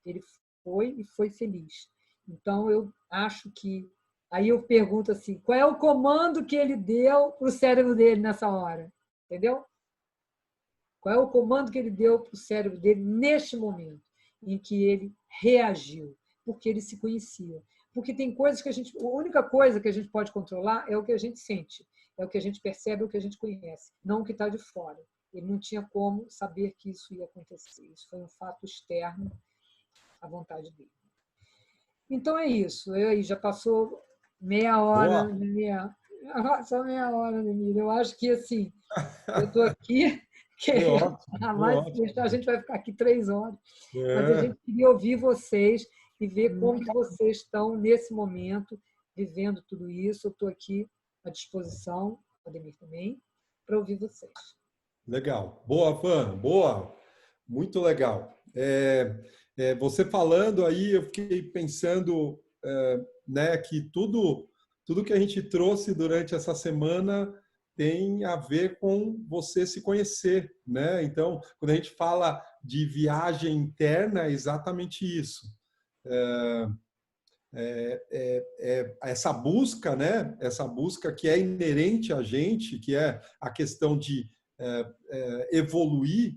Ele foi e foi feliz. Então, eu acho que... Aí eu pergunto assim, qual é o comando que ele deu para o cérebro dele nessa hora? Entendeu? Qual é o comando que ele deu para o cérebro dele neste momento em que ele reagiu? Porque ele se conhecia. Porque tem coisas que a única coisa que a gente pode controlar é o que a gente sente, é o que a gente percebe, é o que a gente conhece, não o que está de fora. Ele não tinha como saber que isso ia acontecer. Isso foi um fato externo à vontade dele. Então é isso. Aí já passou meia hora, só meia hora, Emília. Eu acho que assim, eu estou aqui querendo mais, a gente vai ficar aqui 3 horas, mas a gente queria ouvir vocês e ver como que vocês estão nesse momento, vivendo tudo isso. Eu estou aqui à disposição, Ademir também, para ouvir vocês. Legal. Boa, Fã. Boa. Muito legal. Você falando aí, eu fiquei pensando né, que tudo que a gente trouxe durante essa semana tem a ver com você se conhecer, né? Então, quando a gente fala de viagem interna, é exatamente isso. Essa busca, né? Essa busca que é inerente a gente, que é a questão de evoluir,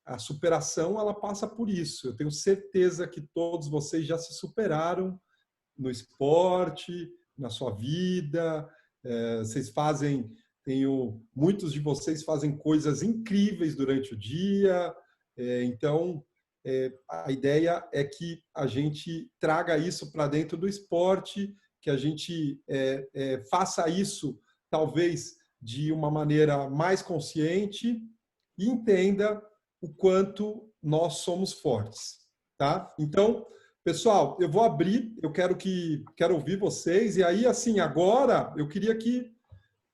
a superação ela passa por isso. Eu tenho certeza que todos vocês já se superaram no esporte, na sua vida. Vocês fazem, muitos de vocês fazem coisas incríveis durante o dia. Então, a ideia é que a gente traga isso para dentro do esporte, que a gente faça isso, talvez, de uma maneira mais consciente e entenda o quanto nós somos fortes, tá? Então, pessoal, eu vou abrir, eu quero ouvir vocês, e aí, assim, agora eu queria que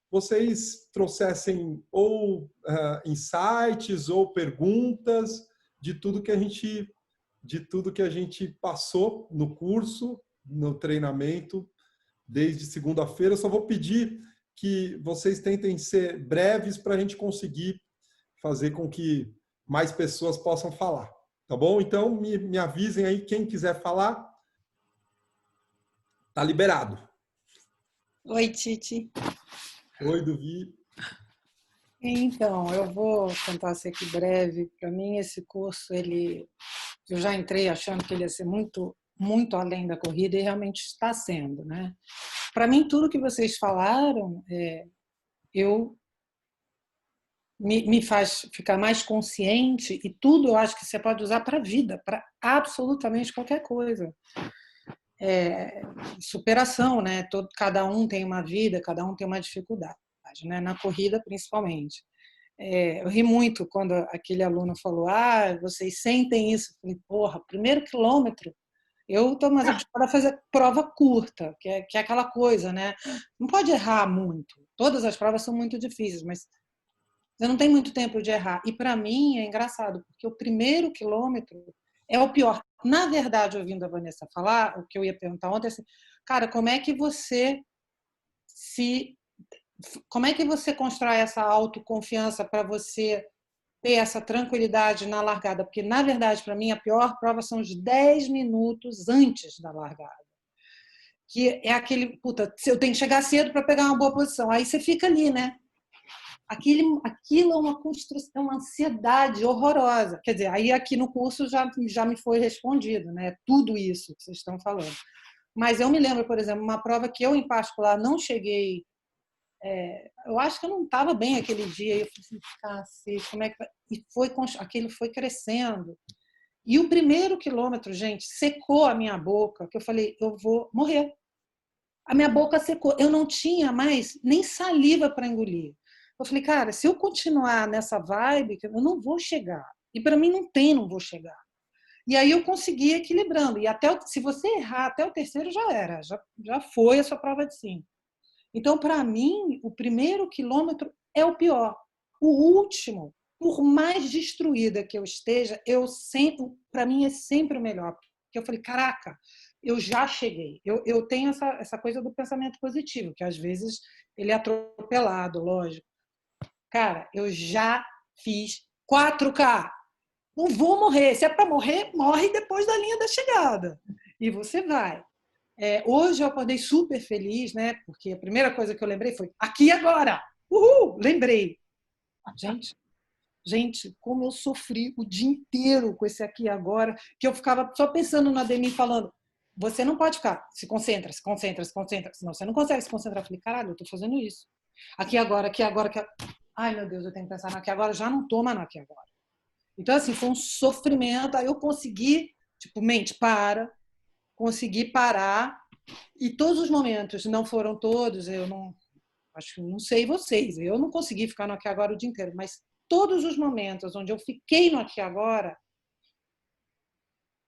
vocês trouxessem ou insights ou perguntas de tudo que a gente passou no curso, no treinamento, desde segunda-feira. Eu só vou pedir que vocês tentem ser breves para a gente conseguir fazer com que mais pessoas possam falar. Tá bom? Então, me avisem aí, quem quiser falar, tá liberado. Oi, Titi. Oi, Duvi. Então, eu vou tentar ser aqui breve. Para mim, esse curso, eu já entrei achando que ele ia ser muito, muito além da corrida e realmente está sendo, né? Para mim, tudo que vocês falaram, me faz ficar mais consciente, e tudo eu acho que você pode usar para a vida, para absolutamente qualquer coisa. Superação, né? Cada um tem uma vida, cada um tem uma dificuldade, né? Na corrida, principalmente. Eu ri muito quando aquele aluno falou: vocês sentem isso? Eu falei: porra, primeiro quilômetro. Eu estou mais acostumada a fazer prova curta, que é aquela coisa, né? Não pode errar muito. Todas as provas são muito difíceis, mas você não tem muito tempo de errar. E para mim é engraçado, porque o primeiro quilômetro é o pior. Na verdade, ouvindo a Vanessa falar, o que eu ia perguntar ontem é assim, cara, como é que você constrói essa autoconfiança para você ter essa tranquilidade na largada? Porque, na verdade, para mim, a pior prova são os 10 minutos antes da largada. Que é aquele, puta, eu tenho que chegar cedo para pegar uma boa posição. Aí você fica ali, né? Aquilo é uma construção, uma ansiedade horrorosa. Quer dizer, aí aqui no curso já me foi respondido, né? Tudo isso que vocês estão falando. Mas eu me lembro, por exemplo, uma prova que eu, em particular, não cheguei. Eu acho que eu não estava bem aquele dia. E eu falei assim, cacete, como é que vai? E aquilo foi crescendo. E o primeiro quilômetro, gente, secou a minha boca, que eu falei, eu vou morrer. A minha boca secou. Eu não tinha mais nem saliva para engolir. Eu falei, cara, se eu continuar nessa vibe, eu não vou chegar. E para mim não vou chegar. E aí eu consegui equilibrando. E se você errar até o terceiro, já era. Já foi a sua prova de 5. Então, para mim, o primeiro quilômetro é o pior. O último, por mais destruída que eu esteja, para mim é sempre o melhor. Porque eu falei, caraca, eu já cheguei. Eu tenho essa coisa do pensamento positivo, que às vezes ele é atropelado, lógico. Cara, eu já fiz 4K. Não vou morrer. Se é para morrer, morre depois da linha da chegada. E você vai. Hoje eu acordei super feliz, né? Porque a primeira coisa que eu lembrei foi aqui agora. Uhul! Lembrei. Gente, como eu sofri o dia inteiro com esse aqui agora, que eu ficava só pensando no Ademir falando, você não pode ficar, se concentra, senão você não consegue se concentrar. Eu falei, caralho, eu tô fazendo isso. Aqui agora, aqui agora, aqui agora. Ai, meu Deus, eu tenho que pensar no aqui agora, já não tô mais no aqui agora. Então, assim, foi um sofrimento. Aí eu consegui, mente, consegui parar. E todos os momentos, não foram todos, eu não sei vocês, eu não consegui ficar no aqui agora o dia inteiro, mas todos os momentos onde eu fiquei no aqui agora,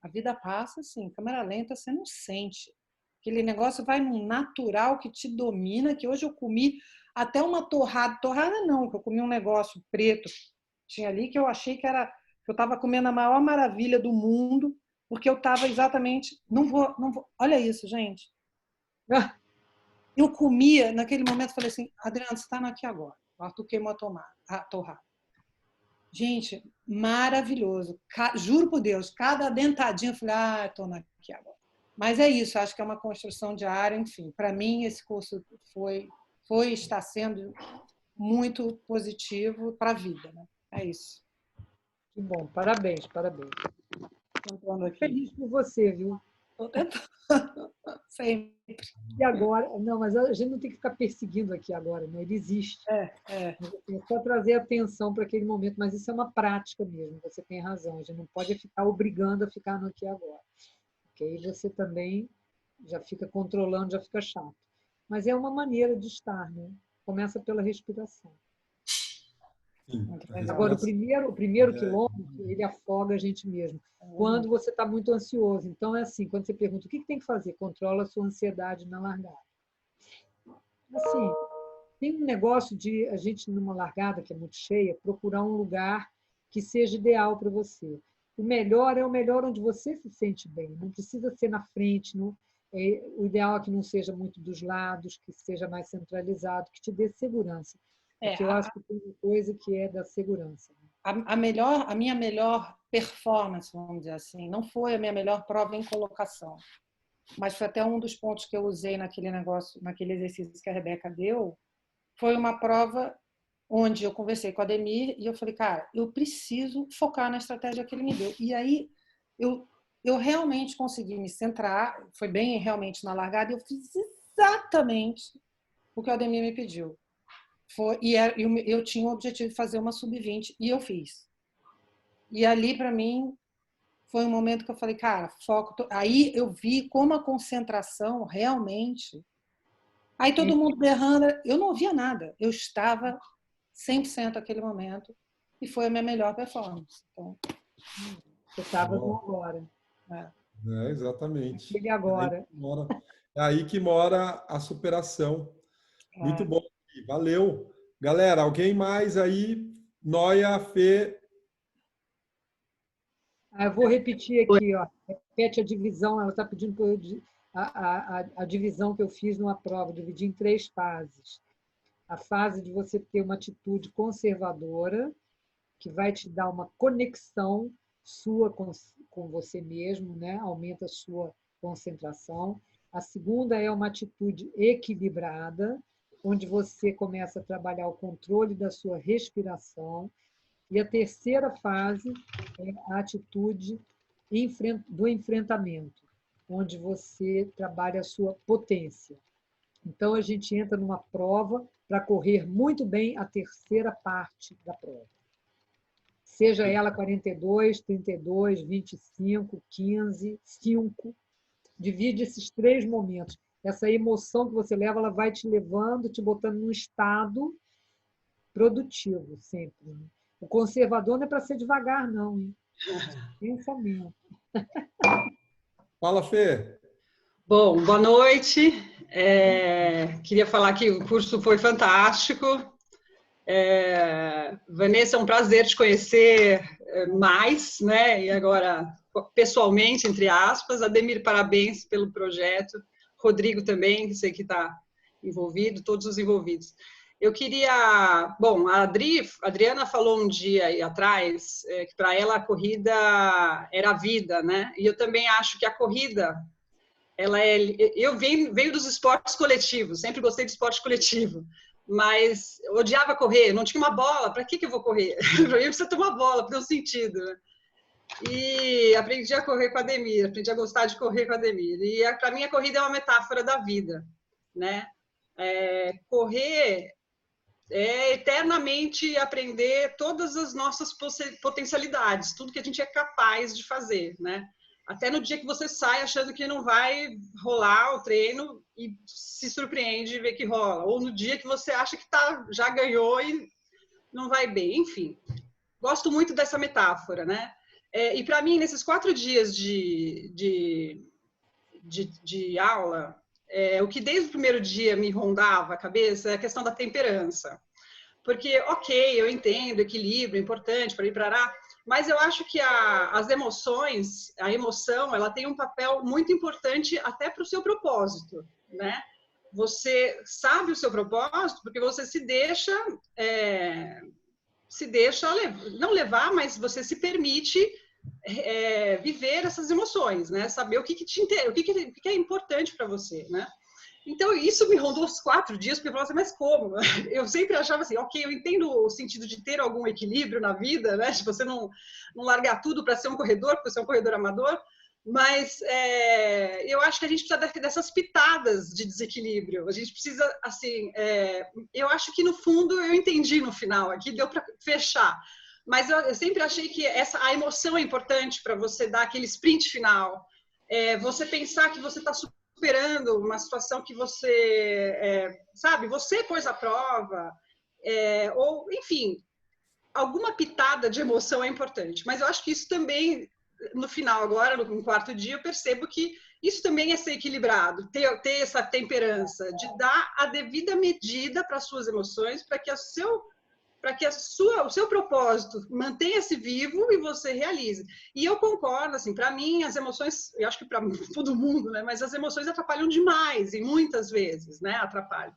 a vida passa assim, câmera lenta, você não sente. Aquele negócio vai num natural que te domina, que hoje eu comi até uma torrada não, que eu comi um negócio preto, tinha ali que eu achei que eu estava comendo a maior maravilha do mundo, porque eu estava exatamente, não vou, olha isso, gente. Eu comia, naquele momento, falei assim, Adriana, você está no aqui agora. O Arthur queimou a torrada. Gente, maravilhoso. Juro por Deus, cada dentadinha, eu falei, estou no aqui agora. Mas é isso, acho que é uma construção diária, enfim. Para mim, esse curso está sendo muito positivo para a vida, né? É isso. Que bom, parabéns, parabéns. Estou feliz por você, viu? Estou tentando. Sempre. E agora, não, mas a gente não tem que ficar perseguindo aqui agora, né? Ele existe. É só trazer atenção para aquele momento, mas isso é uma prática mesmo, você tem razão. A gente não pode ficar obrigando a ficar no aqui e agora. Porque aí você também já fica controlando, já fica chato. Mas é uma maneira de estar, né? Começa pela respiração. Sim, agora, o primeiro quilômetro, ele afoga a gente mesmo. Quando você está muito ansioso. Então, é assim, quando você pergunta o que tem que fazer, controla a sua ansiedade na largada. Assim, tem um negócio de a gente, numa largada que é muito cheia, procurar um lugar que seja ideal para você. O melhor é o melhor onde você se sente bem. Não precisa ser na frente. O ideal é que não seja muito dos lados, que seja mais centralizado, que te dê segurança. Porque eu acho que tem uma coisa que é da segurança. A minha melhor performance, vamos dizer assim, não foi a minha melhor prova em colocação, mas foi até um dos pontos que eu usei naquele exercício que a Rebeca deu, foi uma prova onde eu conversei com a Ademir e eu falei, cara, eu preciso focar na estratégia que ele me deu. E aí eu realmente consegui me centrar, foi bem realmente na largada, e eu fiz exatamente o que o Ademir me pediu. Eu tinha o objetivo de fazer uma sub-20 e eu fiz. E ali, para mim, foi um momento que eu falei, cara, foco. Aí eu vi como a concentração realmente. Aí todo mundo berrando, eu não ouvia nada. Eu estava 100% aquele momento, e foi a minha melhor performance. Então, Você estava no agora. Exatamente. Aquele agora. É aí que mora a superação. Muito É. bom. Valeu. Galera, alguém mais aí? Noia, Fê. Eu vou repetir aqui, ó. Repete a divisão, ela está pedindo para eu a divisão que eu fiz numa prova, dividi em 3 fases. A fase de você ter uma atitude conservadora, que vai te dar uma conexão sua com você mesmo, né? Aumenta a sua concentração. A segunda é uma atitude equilibrada, onde você começa a trabalhar o controle da sua respiração. E a terceira fase é a atitude do enfrentamento, onde você trabalha a sua potência. Então, a gente entra numa prova para correr muito bem a terceira parte da prova. Seja ela 42, 32, 25, 15, 5. Divide esses 3 momentos. Essa emoção que você leva, ela vai te levando, te botando num estado produtivo sempre. O conservador não é para ser devagar, não, hein? Pensamento. Fala, Fê. Bom, boa noite. Queria falar que o curso foi fantástico. Vanessa, é um prazer te conhecer mais, né? E agora, pessoalmente, entre aspas. Ademir, parabéns pelo projeto. Rodrigo também, que sei que está envolvido, todos os envolvidos. Eu queria... Bom, a Adriana falou um dia aí atrás que para ela a corrida era a vida, né? E eu também acho que a corrida... Eu venho dos esportes coletivos, sempre gostei de esporte coletivo, mas odiava correr, não tinha uma bola, para que eu vou correr? Para mim precisa ter uma bola, para ter um sentido. E aprendi a correr com a Ademir, aprendi a gostar de correr com a Ademir. E para mim a corrida é uma metáfora da vida, né? Correr é eternamente aprender todas as nossas potencialidades, tudo que a gente é capaz de fazer, né? Até no dia que você sai achando que não vai rolar o treino e se surpreende de ver que rola. Ou no dia que você acha que já ganhou e não vai bem. Enfim, gosto muito dessa metáfora, né? E para mim, nesses 4 dias de aula, o que desde o primeiro dia me rondava a cabeça é a questão da temperança. Porque, ok, eu entendo, equilíbrio, importante, para ir para lá, mas eu acho que as emoções, a emoção, ela tem um papel muito importante até para o seu propósito, né? Você sabe o seu propósito porque você se deixa não levar, mas você se permite viver essas emoções, né? Saber o que é importante para você, né? Então, isso me rondou os 4 dias, porque eu falava assim, mas como? Eu sempre achava assim, ok, eu entendo o sentido de ter algum equilíbrio na vida, né? De você não largar tudo para ser um corredor, porque você é um corredor amador, mas eu acho que a gente precisa dessas pitadas de desequilíbrio. A gente precisa, assim, eu acho que no fundo eu entendi no final, aqui deu para fechar. Mas eu sempre achei que a emoção é importante para você dar aquele sprint final. Você pensar que você está superando uma situação que você, você pôs à prova, ou, enfim, alguma pitada de emoção é importante. Mas eu acho que isso também, no final agora, no 4º dia, eu percebo que isso também é ser equilibrado, ter essa temperança, de dar a devida medida para as suas emoções, para que o seu propósito mantenha-se vivo e você realize. E eu concordo, assim, para mim, as emoções, eu acho que para todo mundo, né, mas as emoções atrapalham demais, e muitas vezes, né, atrapalham.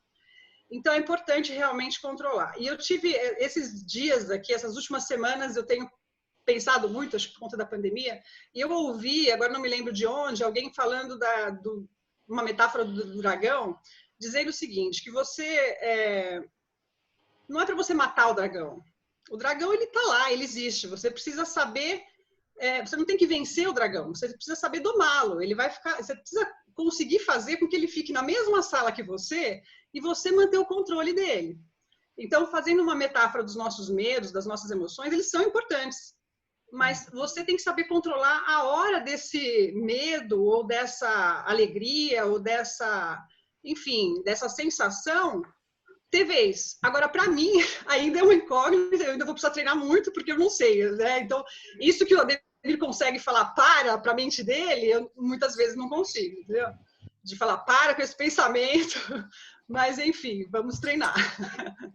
Então, é importante realmente controlar. E eu tive esses dias aqui, essas últimas semanas, eu tenho pensado muito, acho que por conta da pandemia, e eu ouvi, agora não me lembro de onde, alguém falando uma metáfora do dragão, dizendo o seguinte, que você... não é para você matar o dragão. O dragão, ele está lá, ele existe. Você precisa saber... você não tem que vencer o dragão, você precisa saber domá-lo. Ele vai ficar... Você precisa conseguir fazer com que ele fique na mesma sala que você e você manter o controle dele. Então, fazendo uma metáfora dos nossos medos, das nossas emoções, eles são importantes. Mas você tem que saber controlar a hora desse medo ou dessa alegria ou dessa, enfim, dessa sensação ter vez. Agora, para mim, ainda é uma incógnita, eu ainda vou precisar treinar muito, porque eu não sei, né? Então, isso que ele consegue falar para a mente dele, eu muitas vezes não consigo, entendeu? De falar para com esse pensamento, mas enfim, vamos treinar.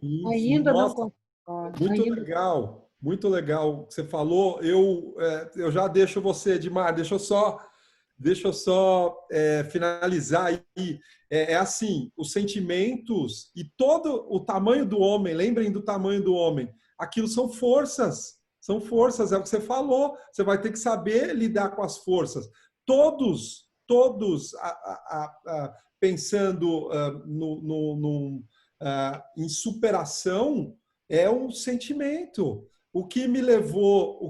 Sim, sim. Ainda não Nossa, concordo. muito Ainda... legal, muito legal o que você falou. Eu já deixo você, Edmar, deixa eu só finalizar aí. É assim, os sentimentos e todo o tamanho do homem, lembrem do tamanho do homem, aquilo são forças, é o que você falou, você vai ter que saber lidar com as forças. Todos pensando em superação, é um sentimento. O que me levou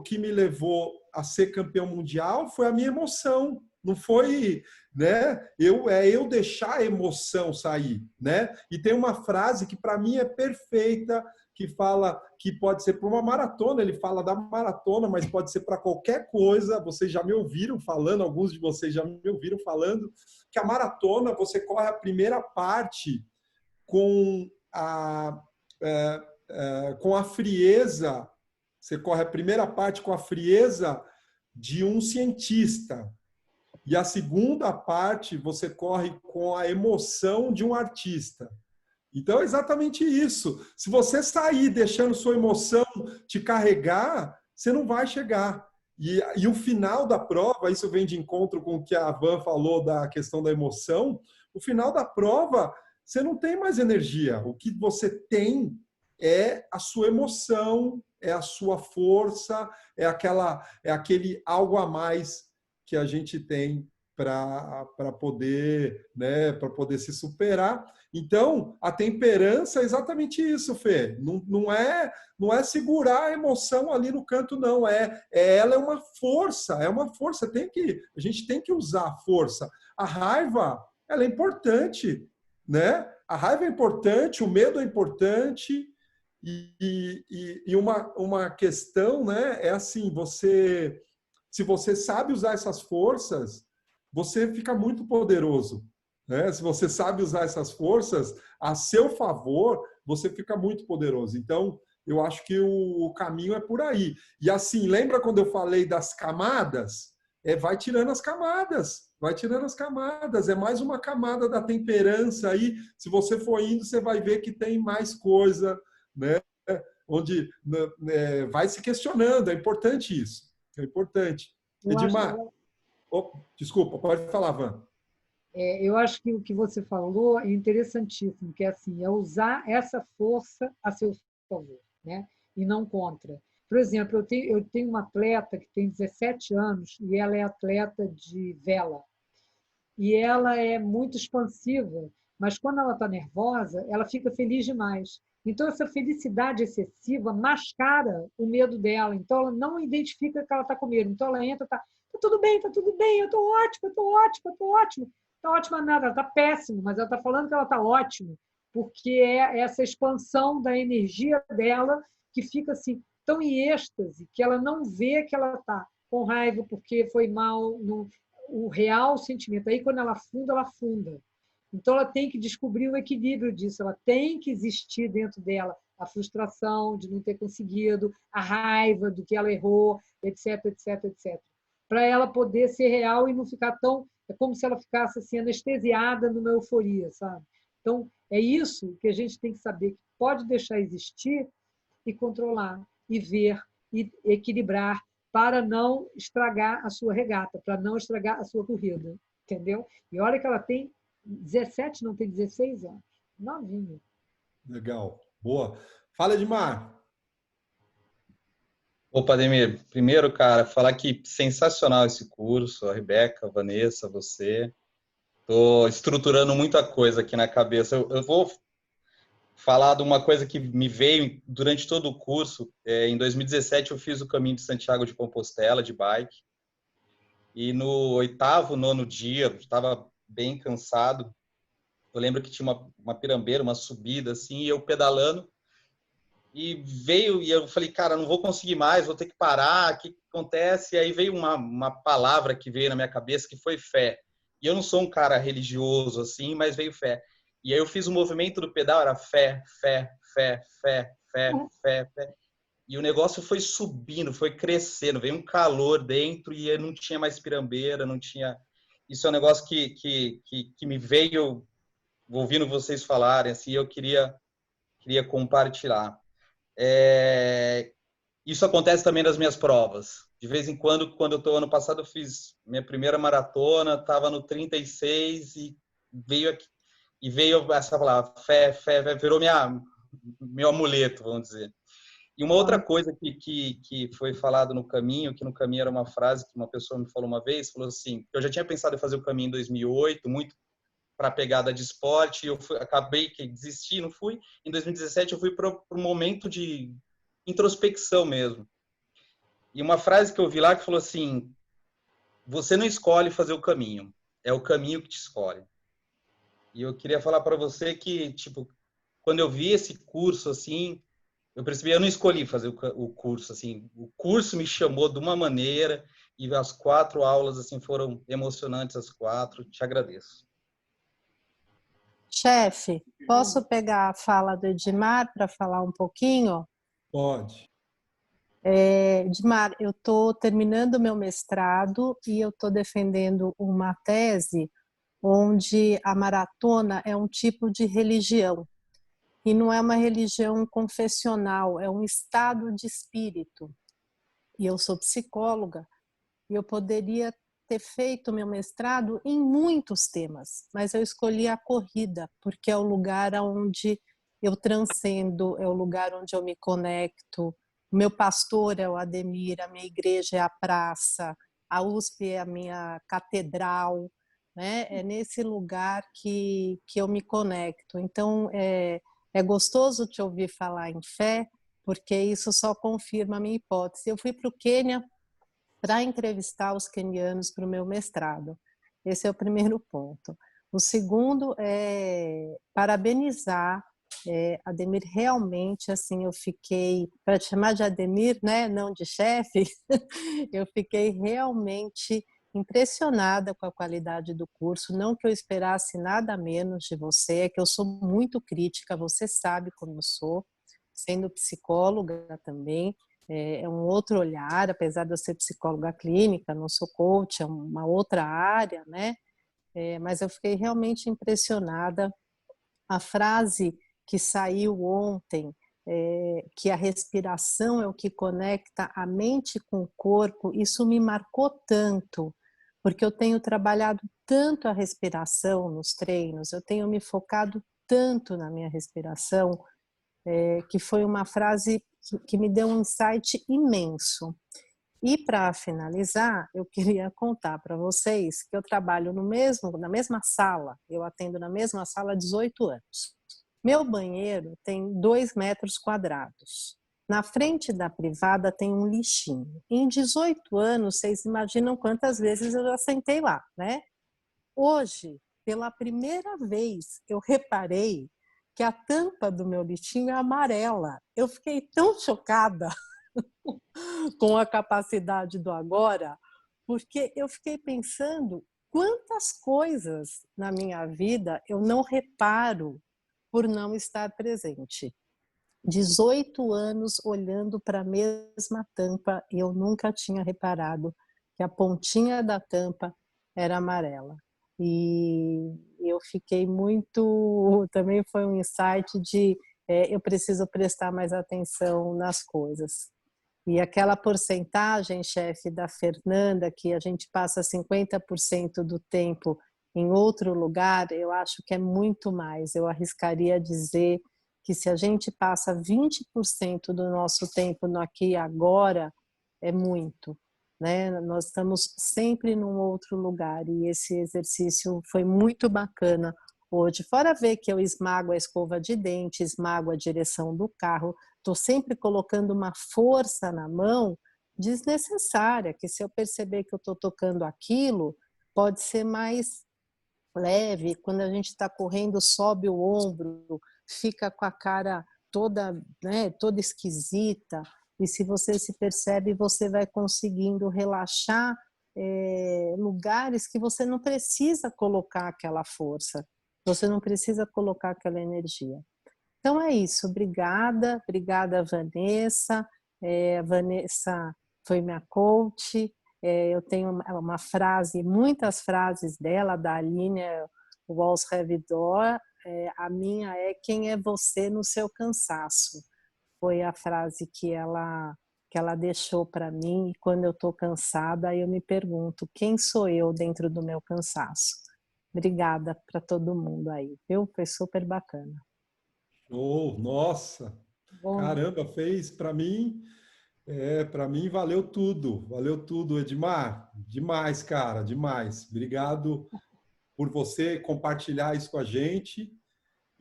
a ser campeão mundial foi a minha emoção. Não foi, né? Eu deixar a emoção sair, né? E tem uma frase que para mim é perfeita, que fala que pode ser para uma maratona, ele fala da maratona, mas pode ser para qualquer coisa. Vocês já me ouviram falando, alguns de vocês já me ouviram falando, que a maratona você corre a primeira parte com a frieza, você corre a primeira parte com a frieza de um cientista. E a segunda parte você corre com a emoção de um artista. Então é exatamente isso. Se você sair deixando sua emoção te carregar, você não vai chegar. E o final da prova, isso vem de encontro com o que a Van falou da questão da emoção, o final da prova, você não tem mais energia. O que você tem é a sua emoção, é a sua força, é aquele algo a mais que a gente tem para poder, né, para poder se superar. Então, a temperança é exatamente isso, Fê. Não é segurar a emoção ali no canto, não. Ela é uma força, a gente tem que usar a força. A raiva, ela é importante, né? A raiva é importante, o medo é importante. E uma questão, né, é assim, se você sabe usar essas forças, você fica muito poderoso, né? Se você sabe usar essas forças a seu favor, você fica muito poderoso. Então, eu acho que o caminho é por aí. E assim, lembra quando eu falei das camadas? Vai tirando as camadas, vai tirando as camadas. É mais uma camada da temperança aí. Se você for indo, você vai ver que tem mais coisa, né? Onde vai se questionando. É importante isso. É importante. Edmar, desculpa, pode falar, Van. Eu acho que o que você falou é interessantíssimo, que é assim, é usar essa força a seu favor, né? E não contra. Por exemplo, eu tenho uma atleta que tem 17 anos e ela é atleta de vela. E ela é muito expansiva, mas quando ela está nervosa, ela fica feliz demais. Então, essa felicidade excessiva mascara o medo dela. Então, ela não identifica que ela está com medo. Então, ela entra, está tudo bem, eu estou ótima, eu estou ótima, eu estou ótima. Não está ótima nada, ela está péssima, mas ela está falando que ela está ótima, porque é essa expansão da energia dela que fica assim, tão em êxtase, que ela não vê que ela está com raiva porque foi mal, o real sentimento. Aí, quando ela afunda, ela afunda. Então, ela tem que descobrir o equilíbrio disso, ela tem que existir dentro dela a frustração de não ter conseguido, a raiva do que ela errou, etc, etc, etc. Para ela poder ser real e não ficar tão... É como se ela ficasse assim, anestesiada numa euforia, sabe? Então, é isso que a gente tem que saber, que pode deixar existir e controlar, e ver, e equilibrar, para não estragar a sua regata, para não estragar a sua corrida, entendeu? E olha que ela tem 17, não tem 16 anos. Novinha. Legal. Boa. Fala, Edmar. Opa, Ademir, primeiro, cara, falar que sensacional esse curso, a Rebeca, a Vanessa, você. Estou estruturando muita coisa aqui na cabeça. Eu vou falar de uma coisa que me veio durante todo o curso. Em 2017, eu fiz o Caminho de Santiago de Compostela, de bike. E no 8º, 9º dia, eu estava bem cansado. Eu lembro que tinha uma pirambeira, uma subida, assim, e eu pedalando. E veio, e eu falei, cara, não vou conseguir mais, vou ter que parar, o que acontece? E aí veio uma palavra que veio na minha cabeça, que foi fé. E eu não sou um cara religioso, assim, mas veio fé. E aí eu fiz o movimento do pedal, era fé, fé, fé, fé, fé, fé, fé. E o negócio foi subindo, foi crescendo, veio um calor dentro e eu não tinha mais pirambeira, não tinha... Isso é um negócio que me veio ouvindo vocês falarem, assim, eu queria compartilhar. Isso acontece também nas minhas provas. De vez em quando eu tô, ano passado eu fiz minha primeira maratona, estava no 36 e veio essa palavra, fé, fé, fé, virou meu amuleto, vamos dizer. E uma outra coisa que foi falado no caminho, que no caminho era uma frase que uma pessoa me falou uma vez, falou assim, eu já tinha pensado em fazer o caminho em 2008, muito para a pegada de esporte, acabei que desisti, não fui. Em 2017 eu fui para um momento de introspecção mesmo. E uma frase que eu vi lá que falou assim, você não escolhe fazer o caminho, é o caminho que te escolhe. E eu queria falar para você que, tipo, quando eu vi esse curso, assim, eu percebi, eu não escolhi fazer o curso, assim, o curso me chamou de uma maneira e as 4 aulas, assim, foram emocionantes as 4, te agradeço. Chefe, posso pegar a fala do Edmar para falar um pouquinho? Pode. Edmar, eu estou terminando meu mestrado e eu estou defendendo uma tese onde a maratona é um tipo de religião. E não é uma religião confessional, é um estado de espírito. E eu sou psicóloga e eu poderia ter feito meu mestrado em muitos temas, mas eu escolhi a corrida, porque é o lugar onde eu transcendo, é o lugar onde eu me conecto. O meu pastor é o Ademir, a minha igreja é a praça, a USP é a minha catedral, né? É nesse lugar que eu me conecto. Então, é gostoso te ouvir falar em fé, porque isso só confirma a minha hipótese. Eu fui para o Quênia para entrevistar os quenianos para o meu mestrado. Esse é o primeiro ponto. O segundo é parabenizar Ademir, realmente, assim, eu fiquei, para te chamar de Ademir, né, não de chefe, eu fiquei realmente impressionada com a qualidade do curso, não que eu esperasse nada menos de você, é que eu sou muito crítica, você sabe como eu sou, sendo psicóloga também, é um outro olhar, apesar de eu ser psicóloga clínica, não sou coach, é uma outra área, né? Mas eu fiquei realmente impressionada. A frase que saiu ontem, que a respiração é o que conecta a mente com o corpo, isso me marcou tanto, porque eu tenho trabalhado tanto a respiração nos treinos, eu tenho me focado tanto na minha respiração, que foi uma frase que me deu um insight imenso. E para finalizar, eu queria contar para vocês que eu trabalho na mesma sala, eu atendo na mesma sala há 18 anos. Meu banheiro tem 2 metros quadrados. Na frente da privada tem um lixinho. Em 18 anos, vocês imaginam quantas vezes eu já sentei lá, né? Hoje, pela primeira vez, eu reparei que a tampa do meu lixinho é amarela. Eu fiquei tão chocada com a capacidade do agora, porque eu fiquei pensando quantas coisas na minha vida eu não reparo por não estar presente. 18 anos olhando para a mesma tampa e eu nunca tinha reparado que a pontinha da tampa era amarela. E eu fiquei muito... Também foi um insight de eu preciso prestar mais atenção nas coisas. E aquela porcentagem, chefe, da Fernanda, que a gente passa 50% do tempo em outro lugar, eu acho que é muito mais. Eu arriscaria dizer que se a gente passa 20% do nosso tempo no aqui e agora, é muito, né? Nós estamos sempre num outro lugar e esse exercício foi muito bacana hoje. Fora ver que eu esmago a escova de dente, esmago a direção do carro, estou sempre colocando uma força na mão desnecessária, que se eu perceber que eu estou tocando aquilo, pode ser mais leve. Quando a gente está correndo, sobe o ombro, fica com a cara toda, né, toda esquisita, e se você se percebe, você vai conseguindo relaxar lugares que você não precisa colocar aquela força. Você não precisa colocar aquela energia. Então é isso, obrigada Vanessa. A Vanessa foi minha coach. Eu tenho uma frase, muitas frases dela, da Aline Walls Revidor. A minha é: quem é você no seu cansaço? Foi a frase que ela deixou para mim. E quando eu estou cansada, eu me pergunto: quem sou eu dentro do meu cansaço? Obrigada para todo mundo aí, viu? Foi super bacana. Oh, nossa! Bom, Caramba, fez para mim. Para mim valeu tudo, Edmar. Demais, cara, demais. Obrigado por você compartilhar isso com a gente.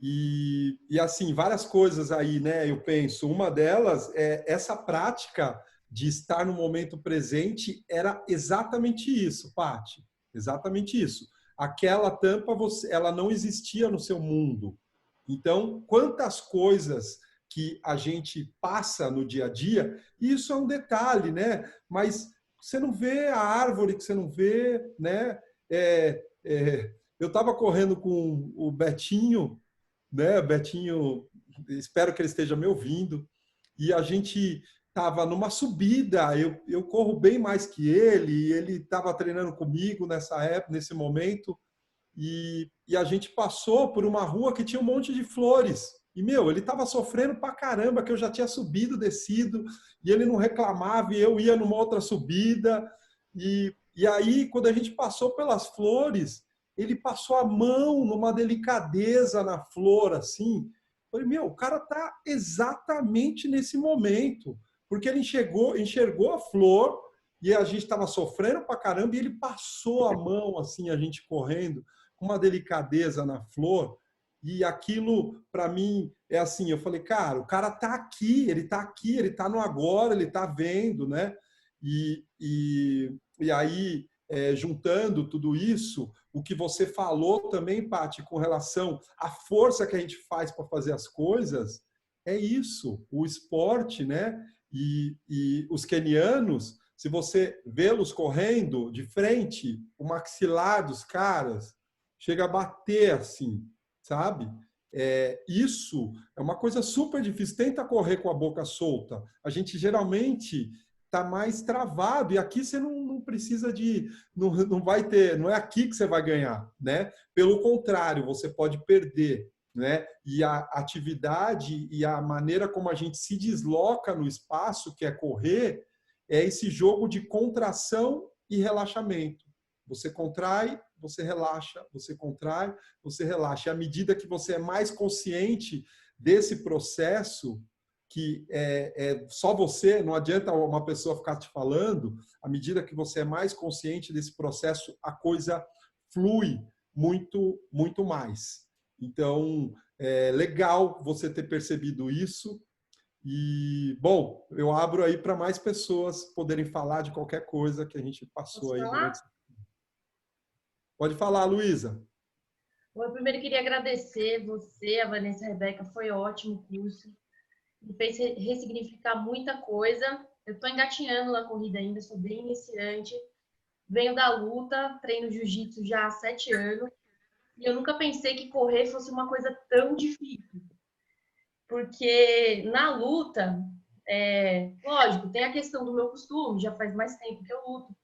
E assim, várias coisas aí, né? Eu penso, uma delas é essa prática de estar no momento presente era exatamente isso, Paty. Exatamente isso. Aquela tampa, ela não existia no seu mundo. Então, quantas coisas que a gente passa no dia a dia, e isso é um detalhe, né? Mas você não vê a árvore que você não vê, né? Eu estava correndo com o Betinho, né? Betinho, espero que ele esteja me ouvindo. E a gente estava numa subida, eu corro bem mais que ele, e ele estava treinando comigo nessa época, nesse momento, e a gente passou por uma rua que tinha um monte de flores. E, ele estava sofrendo pra caramba, que eu já tinha subido, descido, e ele não reclamava, e eu ia numa outra subida. E aí, quando a gente passou pelas flores, ele passou a mão numa delicadeza na flor, assim. Eu falei, o cara tá exatamente nesse momento, porque ele enxergou a flor, e a gente estava sofrendo pra caramba, e ele passou a mão, assim, a gente correndo, com uma delicadeza na flor, e aquilo, para mim, é assim, eu falei, cara, o cara tá aqui, ele tá no agora, ele tá vendo, né? E aí, juntando tudo isso, o que você falou também, Paty, com relação à força que a gente faz para fazer as coisas, é isso, o esporte, né? E os quenianos, se você vê-los correndo de frente, o maxilar dos caras chega a bater assim, sabe? Isso é uma coisa super difícil. Tenta correr com a boca solta. A gente geralmente está mais travado, e aqui você não precisa de... Não vai ter... Não é aqui que você vai ganhar, né? Pelo contrário, você pode perder, né? E a atividade e a maneira como a gente se desloca no espaço, que é correr, é esse jogo de contração e relaxamento. Você contrai, você relaxa, você contrai, você relaxa. E à medida que você é mais consciente desse processo, que é só você, não adianta uma pessoa ficar te falando, à medida que você é mais consciente desse processo, a coisa flui muito, muito mais. Então, é legal você ter percebido isso. E, bom, eu abro aí para mais pessoas poderem falar de qualquer coisa que a gente passou aí durante... Pode falar, Luísa. Eu primeiro queria agradecer você, a Vanessa e a Rebeca, foi ótimo o curso. Me fez ressignificar muita coisa. Eu estou engatinhando na corrida ainda, sou bem iniciante. Venho da luta, treino jiu-jitsu já há 7 anos. E eu nunca pensei que correr fosse uma coisa tão difícil. Porque na luta, lógico, tem a questão do meu costume, já faz mais tempo que eu luto.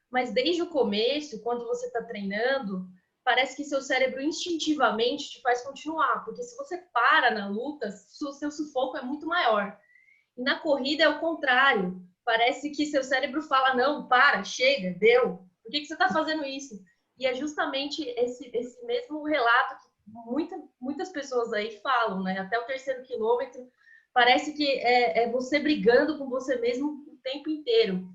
Mas desde o começo, quando você está treinando, parece que seu cérebro instintivamente te faz continuar. Porque se você para na luta, seu sufoco é muito maior. E na corrida é o contrário. Parece que seu cérebro fala, não, para, chega, deu. Por que você está fazendo isso? E é justamente esse mesmo relato que muitas pessoas aí falam, né? Até o 3º quilômetro, parece que é você brigando com você mesmo o tempo inteiro.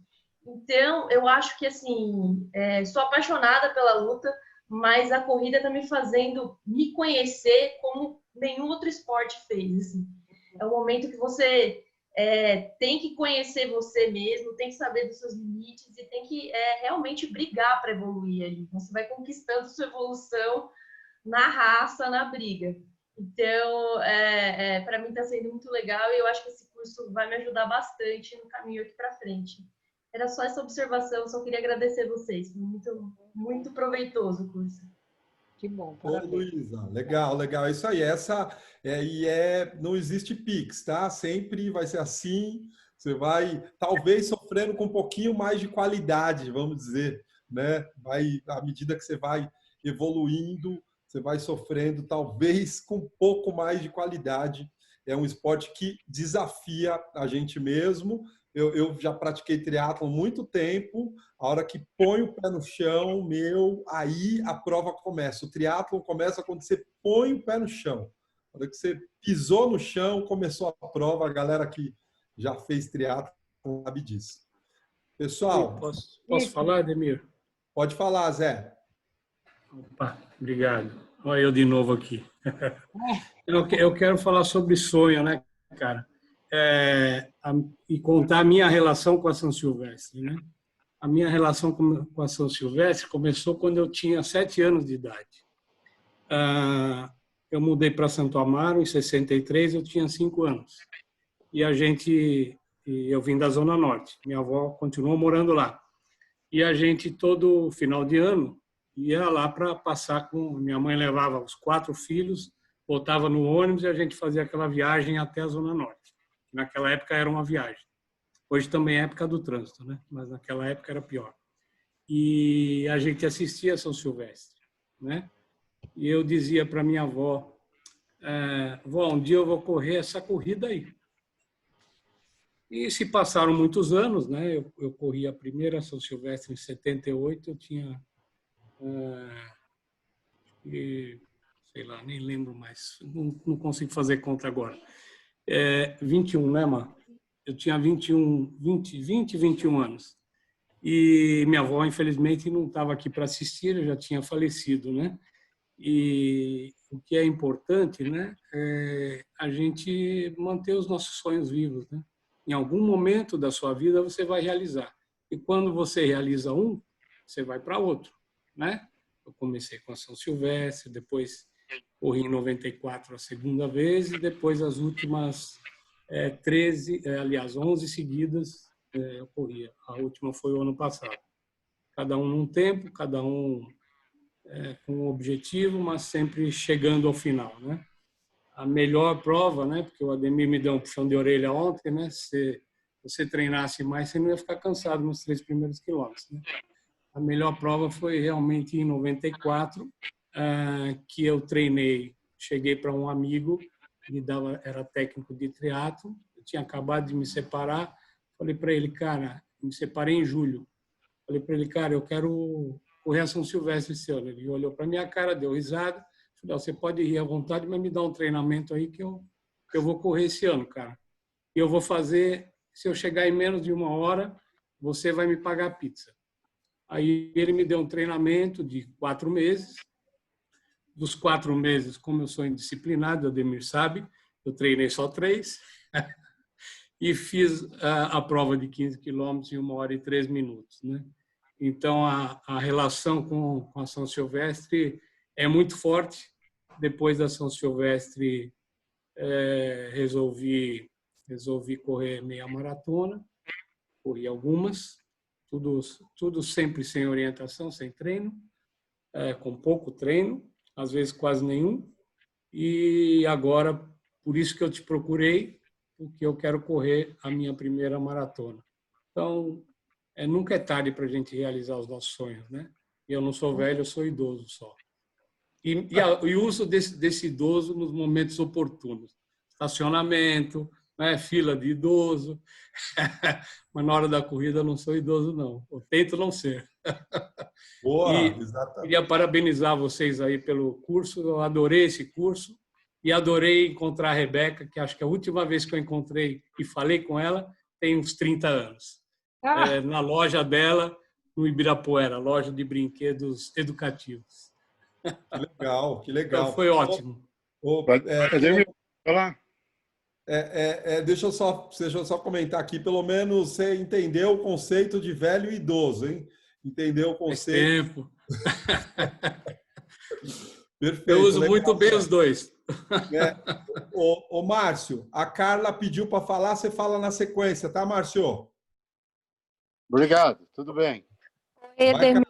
Então, eu acho que, assim, sou apaixonada pela luta, mas a corrida está me fazendo me conhecer como nenhum outro esporte fez. Assim. É o momento que você tem que conhecer você mesmo, tem que saber dos seus limites e tem que realmente brigar para evoluir ali. Você vai conquistando sua evolução na raça, na briga. Então, para mim está sendo muito legal e eu acho que esse curso vai me ajudar bastante no caminho aqui para frente. Era só essa observação, só queria agradecer vocês. Foi muito, muito proveitoso o curso. Que bom, Ô, parabéns. Luísa, legal, legal. É isso aí. Não existe Pix, tá? Sempre vai ser assim. Você vai, talvez, sofrendo com um pouquinho mais de qualidade, vamos dizer, né? À medida que você vai evoluindo, você vai sofrendo, talvez, com um pouco mais de qualidade. É um esporte que desafia a gente mesmo. Eu já pratiquei triatlo há muito tempo. A hora que põe o pé no chão, aí a prova começa. O triatlo começa quando você põe o pé no chão. A hora que você pisou no chão, começou a prova. A galera que já fez triatlo sabe disso. Pessoal, Posso falar, Ademir? pode falar, Zé. Opa, obrigado. Olha eu de novo aqui. Eu quero falar sobre sonho, né, cara? E contar a minha relação com a São Silvestre, né? A minha relação com a São Silvestre começou quando eu tinha 7 anos de idade. Eu mudei para Santo Amaro em 63, eu tinha 5 anos. Eu vim da Zona Norte. Minha avó continuou morando lá. E a gente, todo final de ano, ia lá para passar com... Minha mãe levava os 4 filhos, botava no ônibus e a gente fazia aquela viagem até a Zona Norte. Naquela época era uma viagem. Hoje também é época do trânsito, né? Mas naquela época era pior. E a gente assistia a São Silvestre, né? E eu dizia para minha avó, vó, um dia eu vou correr essa corrida aí. E se passaram muitos anos, né? Eu corri a primeira São Silvestre em 78, eu tinha... sei lá, nem lembro mais, não consigo fazer conta agora. 21, né, Mar? Eu tinha 21 anos. E minha avó, infelizmente, não estava aqui para assistir, eu já tinha falecido, né? E o que é importante, né, é a gente manter os nossos sonhos vivos, né? Em algum momento da sua vida você vai realizar. E quando você realiza um, você vai para outro, né? Eu comecei com a São Silvestre, depois corri em 94 a segunda vez e depois as últimas 11 seguidas eu corria. A última foi o ano passado. Cada um num tempo, cada um com um objetivo, mas sempre chegando ao final, né? A melhor prova, né? Porque o Ademir me deu um puxão de orelha ontem, né? Se você treinasse mais, você não ia ficar cansado nos 3 primeiros quilômetros, né? A melhor prova foi realmente em 94, que eu treinei. Cheguei para um amigo, era técnico de triatlo, eu tinha acabado de me separar. Falei para ele, cara, me separei em julho. Falei para ele, cara, eu quero correr a São Silvestre esse ano. Ele olhou para minha cara, deu risada. Falei, você pode rir à vontade, mas me dá um treinamento aí que eu vou correr esse ano, cara. E eu vou fazer, se eu chegar em menos de 1 hora, você vai me pagar a pizza. Aí ele me deu um treinamento de 4 meses. Dos 4 meses, como eu sou indisciplinado, o Ademir sabe, eu treinei só 3 e fiz a prova de 15 quilômetros em 1 hora e 3 minutos, né? Então, a relação com a São Silvestre é muito forte. Depois da São Silvestre, resolvi correr meia maratona, corri algumas, tudo sempre sem orientação, sem treino, com pouco treino, às vezes quase nenhum. E agora, por isso que eu te procurei, porque eu quero correr a minha primeira maratona. Então, nunca é tarde para a gente realizar os nossos sonhos, né? Eu não sou velho, eu sou idoso só. E uso desse idoso nos momentos oportunos. Estacionamento, né? Fila de idoso. Mas na hora da corrida eu não sou idoso, não. Eu tento não ser. Boa, exatamente. Queria parabenizar vocês aí pelo curso. Eu adorei esse curso. E adorei encontrar a Rebeca, que acho que a última vez que eu encontrei e falei com ela tem uns 30 anos. Na loja dela, no Ibirapuera, loja de brinquedos educativos. Que legal, que legal. Então, foi ótimo. Falar? Deixa eu só comentar aqui, pelo menos você entendeu o conceito de velho e idoso, hein? Entendeu o conceito? Perfeito. Eu uso muito bem os dois. Ô, Márcio, a Carla pediu para falar, você fala na sequência, tá, Márcio? Obrigado, tudo bem. Oi, Ademir.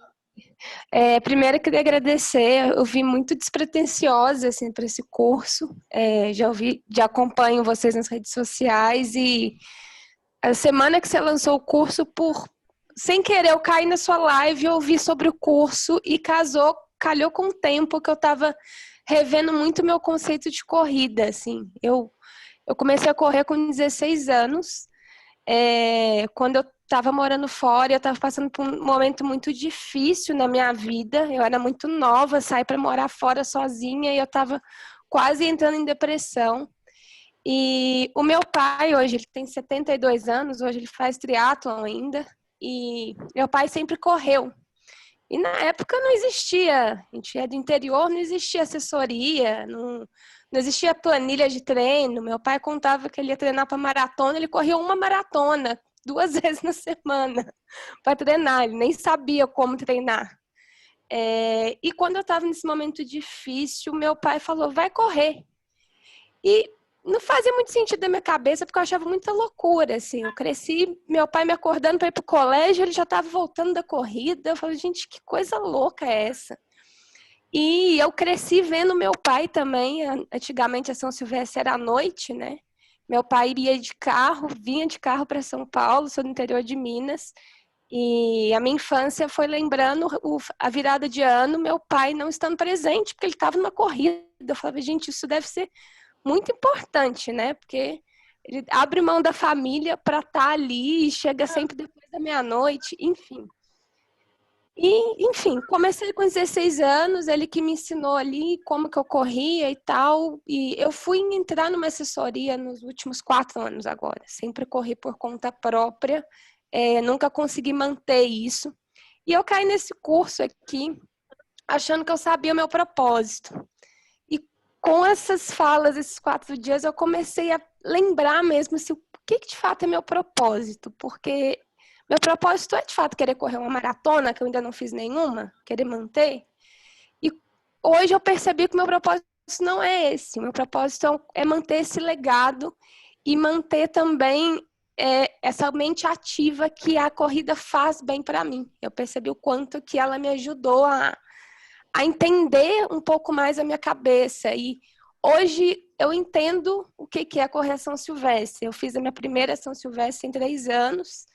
Primeiro, eu queria agradecer. Eu vim muito despretensiosa assim, para esse curso. Já acompanho vocês nas redes sociais e a semana que você lançou o curso, sem querer, eu caí na sua live, ouvi sobre o curso e calhou com o tempo que eu estava revendo muito meu conceito de corrida. Assim. Eu comecei a correr com 16 anos. Quando eu estava morando fora, eu estava passando por um momento muito difícil na minha vida. Eu era muito nova, saí para morar fora sozinha e eu estava quase entrando em depressão. E o meu pai hoje, ele tem 72 anos, hoje ele faz triatlon ainda. E meu pai sempre correu. E na época não existia, a gente é do interior, não existia assessoria, não existia planilha de treino. Meu pai contava que ele ia treinar para maratona, ele corria uma maratona 2 vezes na semana para treinar, ele nem sabia como treinar. E quando eu estava nesse momento difícil, meu pai falou, vai correr. E não fazia muito sentido na minha cabeça, porque eu achava muita loucura, assim. Eu cresci, meu pai me acordando para ir para o colégio, ele já estava voltando da corrida. Eu falei, gente, que coisa louca é essa? E eu cresci vendo meu pai também. Antigamente a São Silvestre era à noite, né? Meu pai vinha de carro para São Paulo, sou do interior de Minas. E a minha infância foi lembrando a virada de ano, meu pai não estando presente, porque ele estava numa corrida. Eu falava, gente, isso deve ser muito importante, né? Porque ele abre mão da família para estar ali e chega sempre depois da meia-noite, enfim. E, enfim, comecei com 16 anos, ele que me ensinou ali como que eu corria e tal, e eu fui entrar numa assessoria nos últimos 4 anos agora, sempre corri por conta própria, nunca consegui manter isso, e eu caí nesse curso aqui, achando que eu sabia o meu propósito. Com essas falas, esses 4 dias, eu comecei a lembrar mesmo assim, o que de fato é meu propósito, porque meu propósito é de fato querer correr uma maratona, que eu ainda não fiz nenhuma, querer manter. E hoje eu percebi que meu propósito não é esse, meu propósito é manter esse legado e manter também essa mente ativa que a corrida faz bem para mim. Eu percebi o quanto que ela me ajudou a entender um pouco mais a minha cabeça. E hoje eu entendo o que é a correção silvestre. Eu fiz a minha primeira São Silvestre em 3 anos.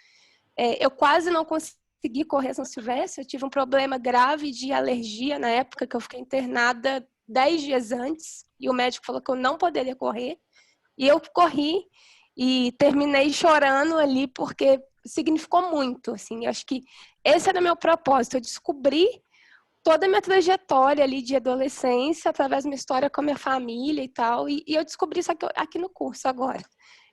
Eu quase não consegui correr São Silvestre. Eu tive um problema grave de alergia na época que eu fiquei internada 10 dias antes. E o médico falou que eu não poderia correr. E eu corri e terminei chorando ali porque significou muito. Assim, eu acho que esse era o meu propósito. Eu descobri toda a minha trajetória ali de adolescência, através da minha história com a minha família e tal, e eu descobri isso aqui no curso agora.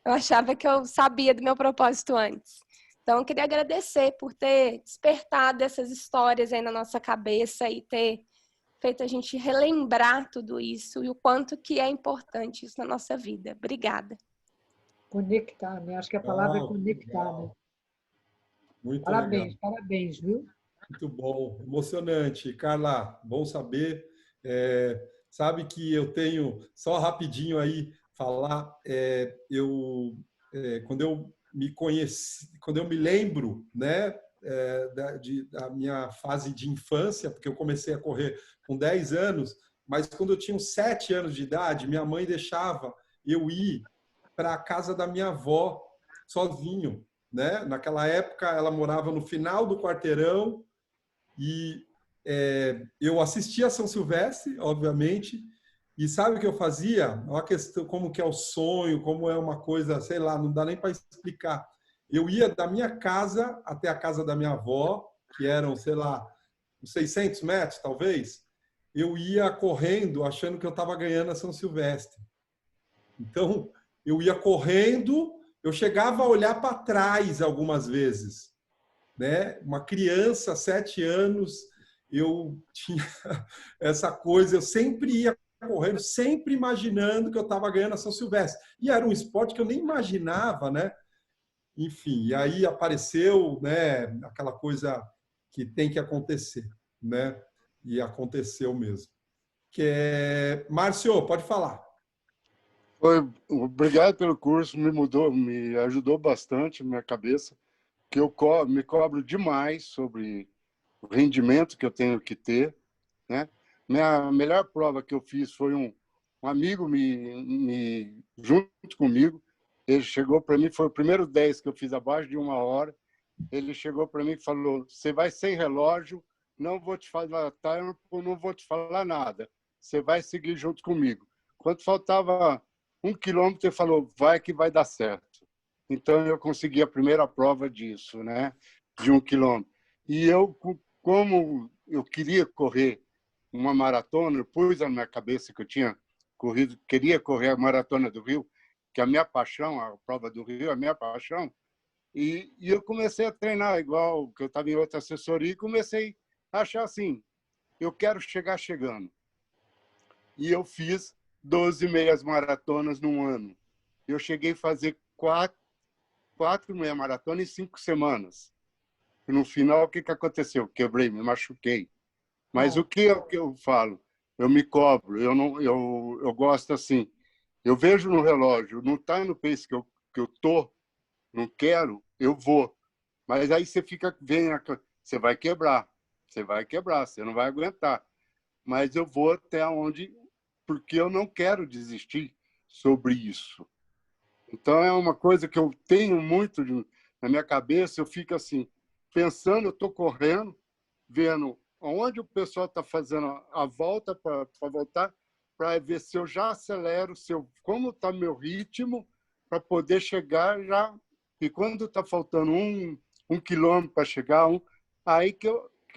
Eu achava que eu sabia do meu propósito antes. Então, eu queria agradecer por ter despertado essas histórias aí na nossa cabeça e ter feito a gente relembrar tudo isso e o quanto que é importante isso na nossa vida. Obrigada. Conectar, né? Acho que a palavra é conectar, né? Muito Parabéns, legal. parabéns, viu? Muito bom, emocionante. Carla, bom saber. Sabe que eu tenho, só rapidinho aí, falar, quando eu me conheci, quando eu me lembro, né, da minha fase de infância, porque eu comecei a correr com 10 anos, mas quando eu tinha uns 7 anos de idade, minha mãe deixava eu ir para a casa da minha avó sozinho, né? Naquela época ela morava no final do quarteirão e eu assistia a São Silvestre, obviamente, e sabe o que eu fazia? Uma questão, como que é o sonho, como é uma coisa, sei lá, não dá nem para explicar. Eu ia da minha casa até a casa da minha avó, que eram, sei lá, uns 600 metros, talvez. Eu ia correndo, achando que eu estava ganhando a São Silvestre. Então, eu ia correndo, eu chegava a olhar para trás algumas vezes, né? Uma criança, 7 anos, eu tinha essa coisa, eu sempre ia correndo, sempre imaginando que eu estava ganhando a São Silvestre. E era um esporte que eu nem imaginava, né? Enfim, e aí apareceu, né, aquela coisa que tem que acontecer, né? E aconteceu mesmo. Márcio, pode falar. Obrigado pelo curso, me ajudou bastante na minha cabeça, que eu me cobro demais sobre rendimento que eu tenho que ter, né? Minha melhor prova que eu fiz foi um amigo junto comigo. Ele chegou para mim, foi o primeiro 10 que eu fiz abaixo de 1 hora. Ele chegou para mim e falou: você vai sem relógio, não vou te falar tempo, não vou te falar nada. Você vai seguir junto comigo. Quando faltava 1 quilômetro, ele falou: vai que vai dar certo. Então eu consegui a primeira prova disso, né? De 1 quilômetro. E eu, como eu queria correr uma maratona, eu pus na minha cabeça que eu tinha corrido, queria correr a Maratona do Rio, que é a minha paixão, a prova do Rio é a minha paixão. E eu comecei a treinar igual que eu estava em outra assessoria e comecei a achar assim, eu quero chegar chegando. E eu fiz 12 meias maratonas num ano. Eu cheguei a fazer 4 meia maratona em 5 semanas. E no final, o que aconteceu? Quebrei, me machuquei. Mas o que eu falo? Eu me cobro, eu gosto assim. Eu vejo no relógio, não está no pace que eu tô, não quero, eu vou. Mas aí você você vai quebrar, você não vai aguentar. Mas eu vou até onde, porque eu não quero desistir sobre isso. Então é uma coisa que eu tenho muito na minha cabeça, eu fico assim, pensando, eu estou correndo, vendo onde o pessoal está fazendo a volta para voltar, para ver se eu já acelero, como está meu ritmo, para poder chegar já. E quando está faltando um quilômetro para chegar, aí que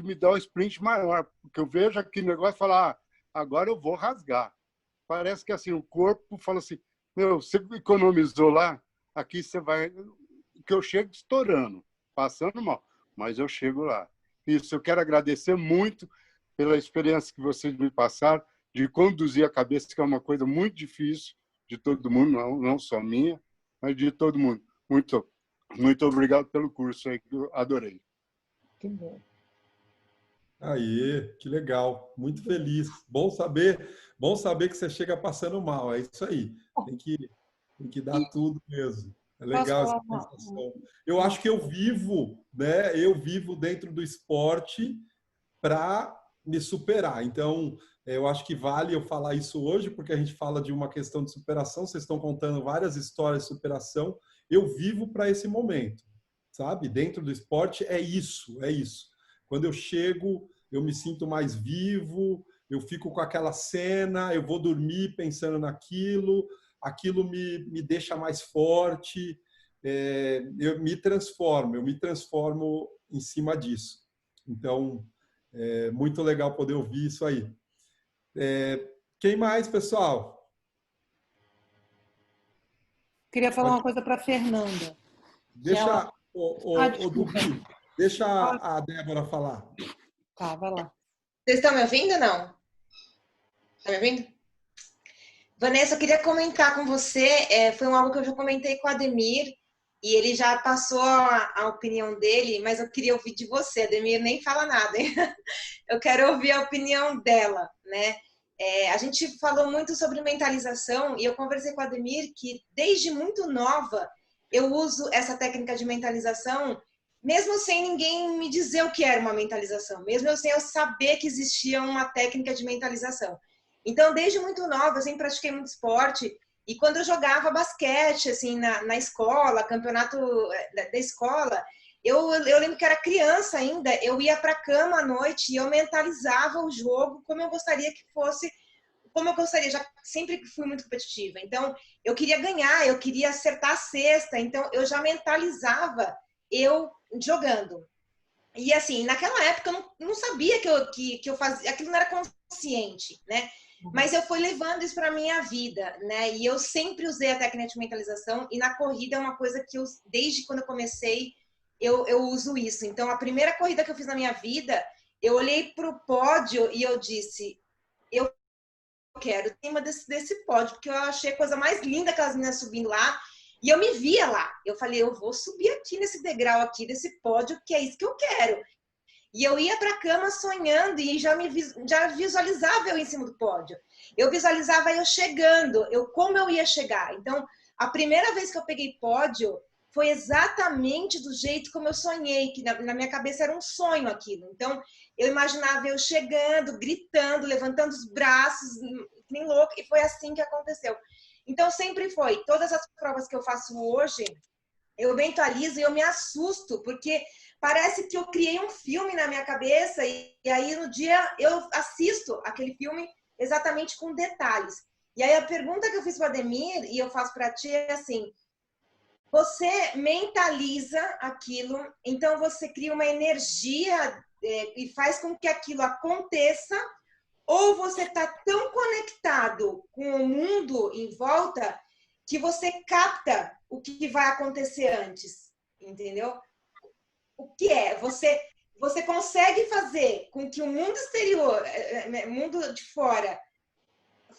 me dá o sprint maior, porque eu vejo aquele negócio e falo, agora eu vou rasgar. Parece que assim, o corpo fala assim, você economizou lá, aqui você vai... Que eu chego estourando, passando mal, mas eu chego lá. Isso, eu quero agradecer muito pela experiência que vocês me passaram, de conduzir a cabeça, que é uma coisa muito difícil de todo mundo, não só minha, mas de todo mundo. Muito, muito obrigado pelo curso aí, que eu adorei. Que bom. Aí, que legal. Muito feliz. Bom saber que você chega passando mal. É isso aí. Tem que dar tudo mesmo. É legal essa sensação. Eu acho que eu vivo dentro do esporte para me superar. Então, eu acho que vale eu falar isso hoje, porque a gente fala de uma questão de superação. Vocês estão contando várias histórias de superação. Eu vivo para esse momento, sabe? Dentro do esporte é isso, é isso. Quando eu chego, eu me sinto mais vivo, eu fico com aquela cena, eu vou dormir pensando naquilo, aquilo me deixa mais forte, eu me transformo em cima disso. Então, é muito legal poder ouvir isso aí. Quem mais, pessoal? Queria falar uma coisa para a Fernanda. Deixa deixa a Débora falar. Tá, vai lá. Vocês estão me ouvindo ou não? Está me ouvindo? Vanessa, eu queria comentar com você, foi algo que eu já comentei com o Ademir, e ele já passou a opinião dele, mas eu queria ouvir de você. Ademir nem fala nada, hein? Eu quero ouvir a opinião dela, né? A gente falou muito sobre mentalização, e eu conversei com o Ademir que desde muito nova eu uso essa técnica de mentalização, mesmo sem ninguém me dizer o que era uma mentalização, mesmo sem eu saber que existia uma técnica de mentalização. Então, desde muito nova, eu sempre pratiquei muito esporte, e quando eu jogava basquete, assim, na escola, campeonato da escola, eu lembro que era criança ainda, eu ia para a cama à noite e eu mentalizava o jogo como eu gostaria que fosse, como eu gostaria, já sempre fui muito competitiva. Então, eu queria ganhar, eu queria acertar a cesta, então eu já mentalizava eu jogando. E assim, naquela época eu não sabia que eu fazia, aquilo não era consciente, né? Mas eu fui levando isso para minha vida, né? E eu sempre usei a técnica de mentalização, e na corrida é uma coisa que eu, desde quando eu comecei, eu uso isso. Então, a primeira corrida que eu fiz na minha vida, eu olhei para o pódio e eu disse, eu quero em cima desse pódio, porque eu achei a coisa mais linda, aquelas meninas subindo lá, e eu me via lá. Eu falei, eu vou subir aqui nesse degrau aqui, desse pódio, que é isso que eu quero. E eu ia para a cama sonhando e já visualizava eu em cima do pódio. Eu visualizava eu chegando, como eu ia chegar. Então, a primeira vez que eu peguei pódio foi exatamente do jeito como eu sonhei, que na minha cabeça era um sonho aquilo. Então, eu imaginava eu chegando, gritando, levantando os braços, nem louco, e foi assim que aconteceu. Então, sempre foi. Todas as provas que eu faço hoje, eu mentalizo e eu me assusto, porque parece que eu criei um filme na minha cabeça e aí no dia eu assisto aquele filme exatamente com detalhes. E aí a pergunta que eu fiz para o Ademir e eu faço para ti é assim, você mentaliza aquilo, então você cria uma energia e faz com que aquilo aconteça, ou você está tão conectado com o mundo em volta que você capta o que vai acontecer antes, entendeu? O que é? Você consegue fazer com que o mundo exterior, mundo de fora,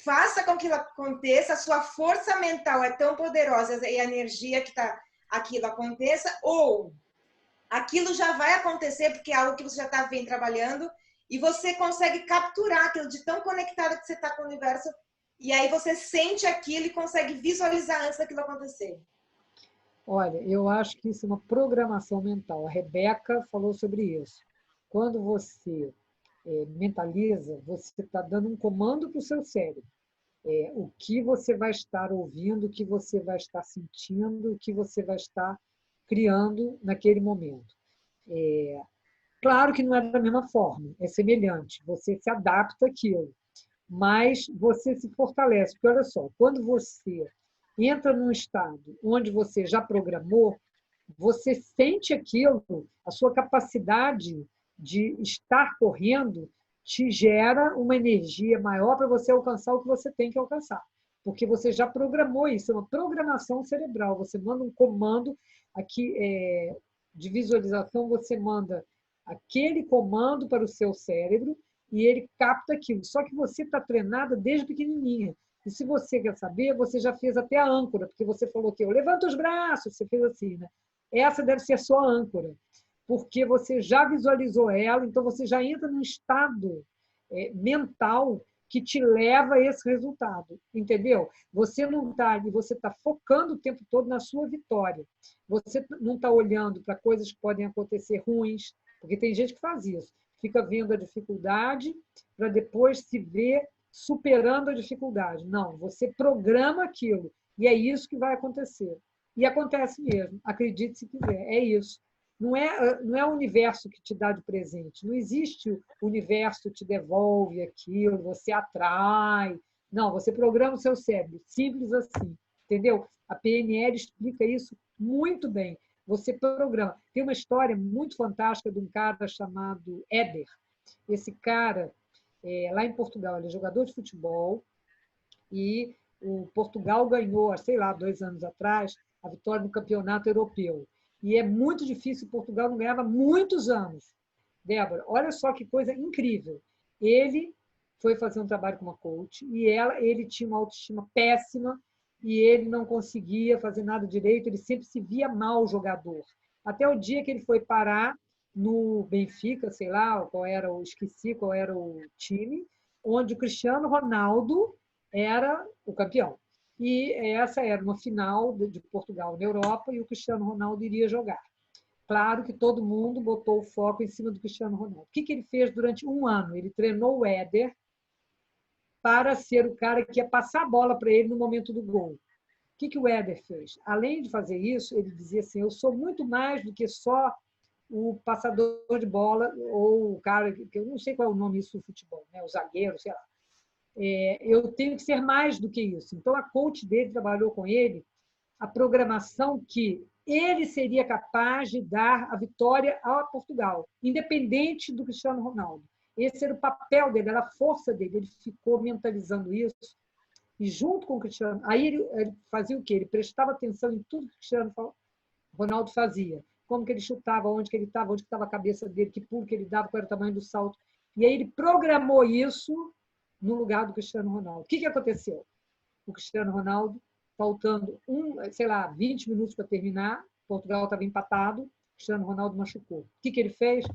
faça com que aquilo aconteça, a sua força mental é tão poderosa e a energia que está aquilo aconteça, ou aquilo já vai acontecer porque é algo que você já vem trabalhando e você consegue capturar aquilo de tão conectado que você está com o universo e aí você sente aquilo e consegue visualizar antes daquilo acontecer. Olha, eu acho que isso é uma programação mental. A Rebeca falou sobre isso. Quando você mentaliza, você está dando um comando para o seu cérebro. O que você vai estar ouvindo, o que você vai estar sentindo, o que você vai estar criando naquele momento. Claro que não é da mesma forma, é semelhante, você se adapta àquilo, mas você se fortalece. Porque, olha só, quando você entra num estado onde você já programou, você sente aquilo, a sua capacidade de estar correndo te gera uma energia maior para você alcançar o que você tem que alcançar. Porque você já programou isso, é uma programação cerebral. Você manda um comando aqui de visualização, você manda aquele comando para o seu cérebro e ele capta aquilo. Só que você está treinada desde pequenininha. E se você quer saber, você já fez até a âncora, porque você falou que eu levanto os braços, você fez assim, né? Essa deve ser a sua âncora, porque você já visualizou ela, então você já entra num estado mental que te leva a esse resultado, entendeu? Você não está ali, você está focando o tempo todo na sua vitória. Você não está olhando para coisas que podem acontecer ruins, porque tem gente que faz isso, fica vendo a dificuldade para depois se ver superando a dificuldade. Não, você programa aquilo e é isso que vai acontecer. E acontece mesmo, acredite se quiser, é isso. Não é o universo que te dá de presente, não existe o universo que te devolve aquilo, você atrai. Não, você programa o seu cérebro, simples assim, entendeu? A PNL explica isso muito bem. Você programa. Tem uma história muito fantástica de um cara chamado Éder. Esse cara, lá em Portugal, ele é jogador de futebol e o Portugal ganhou, sei lá, 2 anos atrás, a vitória no campeonato europeu. E é muito difícil, Portugal não ganhava há muitos anos. Débora, olha só que coisa incrível. Ele foi fazer um trabalho com uma coach e ele tinha uma autoestima péssima e ele não conseguia fazer nada direito, ele sempre se via mal jogador. Até o dia que ele foi parar no Benfica, sei lá, esqueci qual era o time, onde o Cristiano Ronaldo era o campeão. E essa era uma final de Portugal na Europa e o Cristiano Ronaldo iria jogar. Claro que todo mundo botou o foco em cima do Cristiano Ronaldo. O que ele fez durante 1 ano? Ele treinou o Éder para ser o cara que ia passar a bola para ele no momento do gol. O que o Éder fez? Além de fazer isso, ele dizia assim, eu sou muito mais do que só o passador de bola ou o cara, que eu não sei qual é o nome disso no futebol, né? O zagueiro, sei lá. Eu tenho que ser mais do que isso. Então, a coach dele trabalhou com ele a programação que ele seria capaz de dar a vitória a Portugal, independente do Cristiano Ronaldo. Esse era o papel dele, era a força dele. Ele ficou mentalizando isso e junto com o Cristiano... Aí ele fazia o quê? Ele prestava atenção em tudo que o Cristiano Ronaldo fazia. Como que ele chutava, onde que ele estava, onde que estava a cabeça dele, que pulo que ele dava, qual era o tamanho do salto. E aí ele programou isso no lugar do Cristiano Ronaldo. O que aconteceu? O Cristiano Ronaldo, faltando 20 minutos para terminar, Portugal estava empatado, o Cristiano Ronaldo machucou. O que ele fez?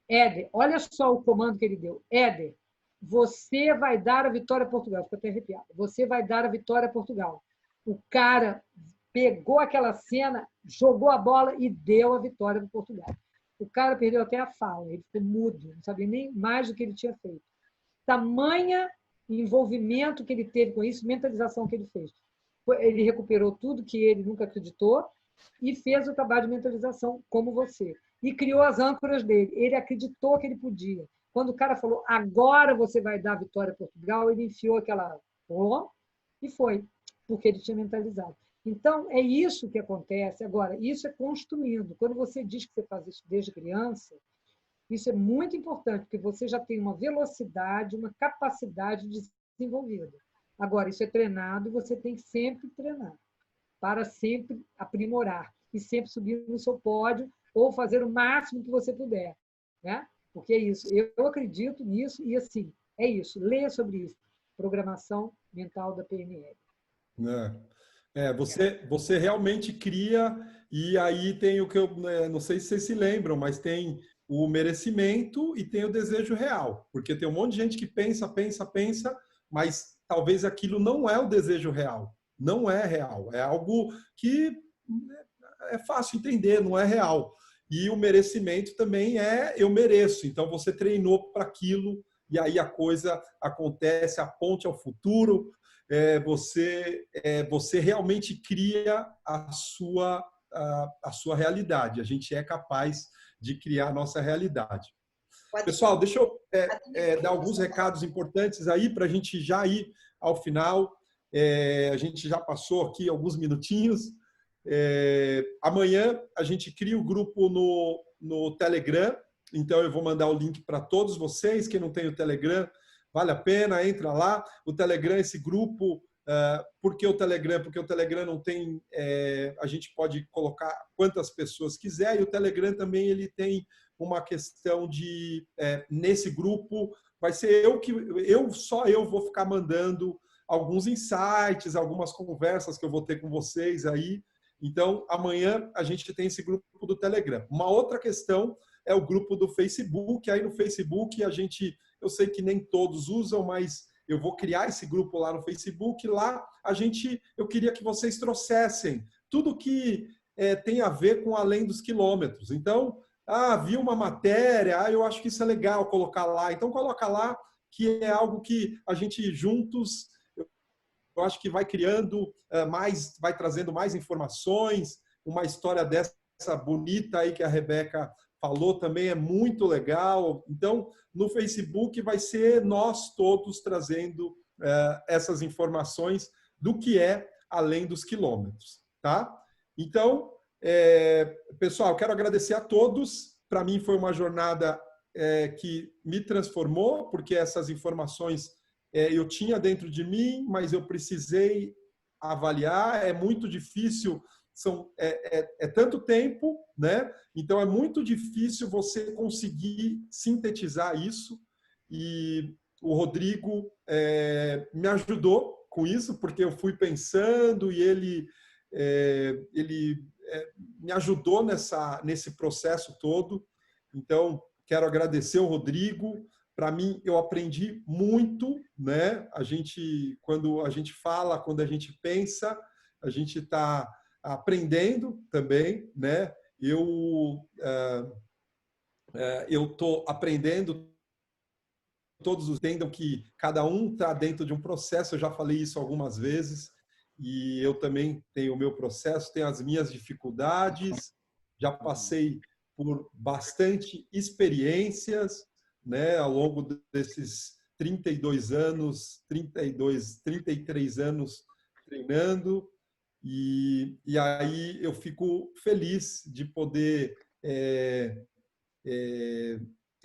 Éder, olha só o comando que ele deu. Éder, você vai dar a vitória a Portugal. Fico até arrepiado. Você vai dar a vitória a Portugal. O cara pegou aquela cena, jogou a bola e deu a vitória para Portugal. O cara perdeu até a fala, ele ficou mudo, não sabia nem mais do que ele tinha feito. Tamanha envolvimento que ele teve com isso, mentalização que ele fez. Ele recuperou tudo que ele nunca acreditou e fez o trabalho de mentalização como você. E criou as âncoras dele. Ele acreditou que ele podia. Quando o cara falou, agora você vai dar a vitória a Portugal, ele enfiou aquela e foi, porque ele tinha mentalizado. Então, é isso que acontece. Agora, isso é construindo. Quando você diz que você faz isso desde criança, isso é muito importante, porque você já tem uma velocidade, uma capacidade desenvolvida. Agora, isso é treinado e você tem que sempre treinar, para sempre aprimorar e sempre subir no seu pódio ou fazer o máximo que você puder, né? Porque é isso. Eu acredito nisso e, assim, é isso. Leia sobre isso. Programação mental da PNL. Você realmente cria, e aí tem o que eu não sei se vocês se lembram, mas tem o merecimento e tem o desejo real. Porque tem um monte de gente que pensa, mas talvez aquilo não é o desejo real. Não é real. É algo que é fácil entender, não é real. E o merecimento também é eu mereço. Então você treinou para aquilo e aí a coisa acontece, a ponte ao futuro. Você realmente cria a sua realidade. A gente é capaz de criar a nossa realidade. Pessoal, deixa eu dar alguns recados importantes aí para a gente já ir ao final. A gente já passou aqui alguns minutinhos. Amanhã a gente cria o grupo no Telegram, então eu vou mandar o link para todos vocês. Quem não tem o Telegram, vale a pena, entra lá. O Telegram, esse grupo, por que o Telegram? Porque o Telegram não tem, a gente pode colocar quantas pessoas quiser, e o Telegram também ele tem uma questão de, nesse grupo, vai ser só eu vou ficar mandando alguns insights, algumas conversas que eu vou ter com vocês aí. Então, amanhã a gente tem esse grupo do Telegram. Uma outra questão é o grupo do Facebook. Aí no Facebook eu sei que nem todos usam, mas eu vou criar esse grupo lá no Facebook. Lá eu queria que vocês trouxessem tudo que tem a ver com além dos quilômetros. Então, vi uma matéria, eu acho que isso é legal colocar lá. Então, coloca lá, que é algo que a gente juntos, eu acho que vai criando vai trazendo mais informações. Uma história dessa bonita aí que a Rebeca falou também é muito legal. Então, no Facebook vai ser nós todos trazendo essas informações do que é além dos quilômetros, tá? Então, pessoal, quero agradecer a todos. Para mim foi uma jornada que me transformou, porque essas informações eu tinha dentro de mim, mas eu precisei avaliar. É muito difícil, tanto tempo, né? Então é muito difícil você conseguir sintetizar isso. E o Rodrigo me ajudou com isso, porque eu fui pensando e ele me ajudou nesse processo todo. Então, quero agradecer o Rodrigo. Para mim, eu aprendi muito, né? Quando a gente fala, quando a gente pensa, a gente está aprendendo também, né? Eu estou aprendendo, todos entendam que cada um está dentro de um processo. Eu já falei isso algumas vezes e eu também tenho o meu processo, tenho as minhas dificuldades, já passei por bastante experiências, né, ao longo desses 33 anos treinando, e aí eu fico feliz de poder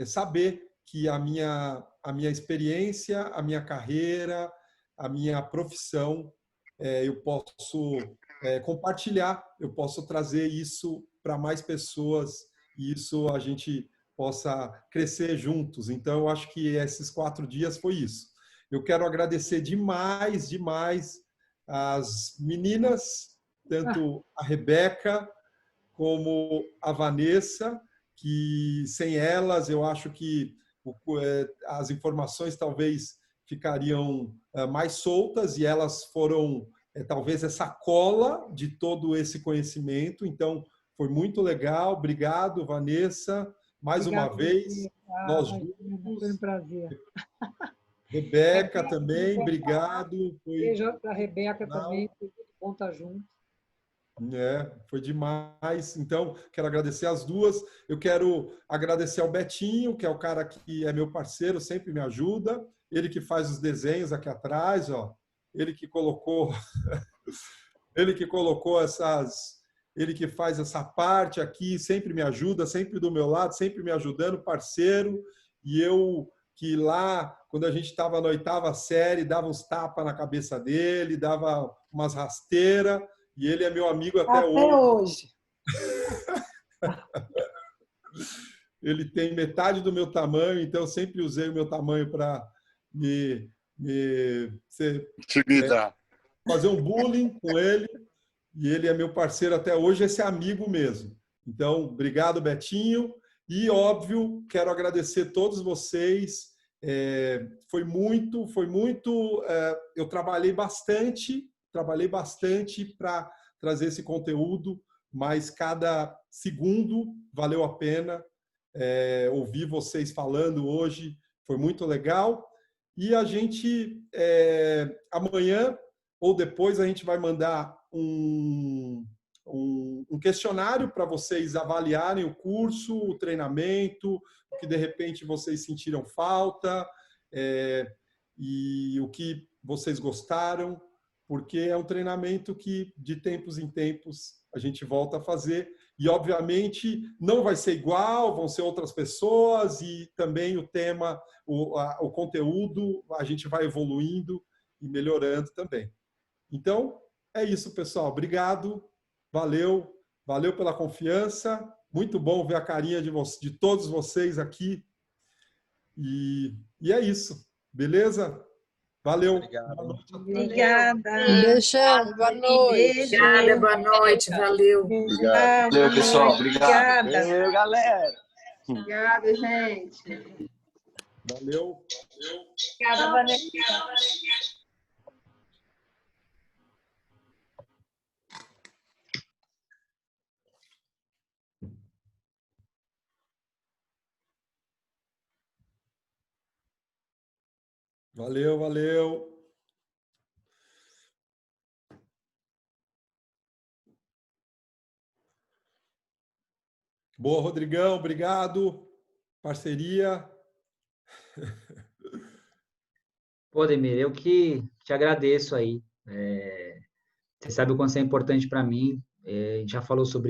saber que a minha experiência, a minha carreira, a minha profissão, eu posso compartilhar, eu posso trazer isso para mais pessoas, e isso a gente possa crescer juntos. Então, eu acho que esses 4 dias foi isso. Eu quero agradecer demais as meninas, tanto a Rebeca como a Vanessa, que sem elas eu acho que as informações talvez ficariam mais soltas, e elas foram talvez essa cola de todo esse conhecimento. Então, foi muito legal. Obrigado, Vanessa, mais uma vez. Nós juntos. Foi um prazer. Rebeca também, obrigado. Beijo para a Rebeca também, foi muito bom estar junto. Foi demais. Então, quero agradecer as duas. Eu quero agradecer ao Betinho, que é o cara que é meu parceiro, sempre me ajuda. Ele que faz os desenhos aqui atrás, ó. Ele que colocou ele que faz essa parte aqui, sempre me ajuda, sempre do meu lado, sempre me ajudando, parceiro. E eu que lá, quando a gente estava na 8ª série, dava uns tapas na cabeça dele, dava umas rasteiras. E ele é meu amigo até hoje. Ele tem metade do meu tamanho, então eu sempre usei o meu tamanho para fazer um bullying com ele. E ele é meu parceiro até hoje, esse é amigo mesmo. Então, obrigado, Betinho. E, óbvio, quero agradecer a todos vocês. Foi muito. Eu trabalhei bastante para trazer esse conteúdo, mas cada segundo valeu a pena. Ouvir vocês falando hoje foi muito legal. E a gente, amanhã ou depois, a gente vai mandar um questionário para vocês avaliarem o curso, o treinamento, o que de repente vocês sentiram falta, e o que vocês gostaram, porque é um treinamento que, de tempos em tempos, a gente volta a fazer. E, obviamente, não vai ser igual, vão ser outras pessoas, e também o tema, o conteúdo, a gente vai evoluindo e melhorando também. Então, é isso, pessoal. Obrigado, valeu pela confiança. Muito bom ver a carinha de todos vocês aqui. E é isso, beleza? Valeu. Obrigado. Obrigada. Beijão, boa noite. Obrigada, boa noite, valeu. Obrigado. Valeu, pessoal. Obrigado. Valeu, galera. Obrigada, gente. Valeu. Obrigada, Vanessa. Valeu. Boa, Rodrigão, obrigado. Parceria. Pô, Ademir, eu que te agradeço aí. Você sabe o quanto isso é importante para mim. A gente já falou sobre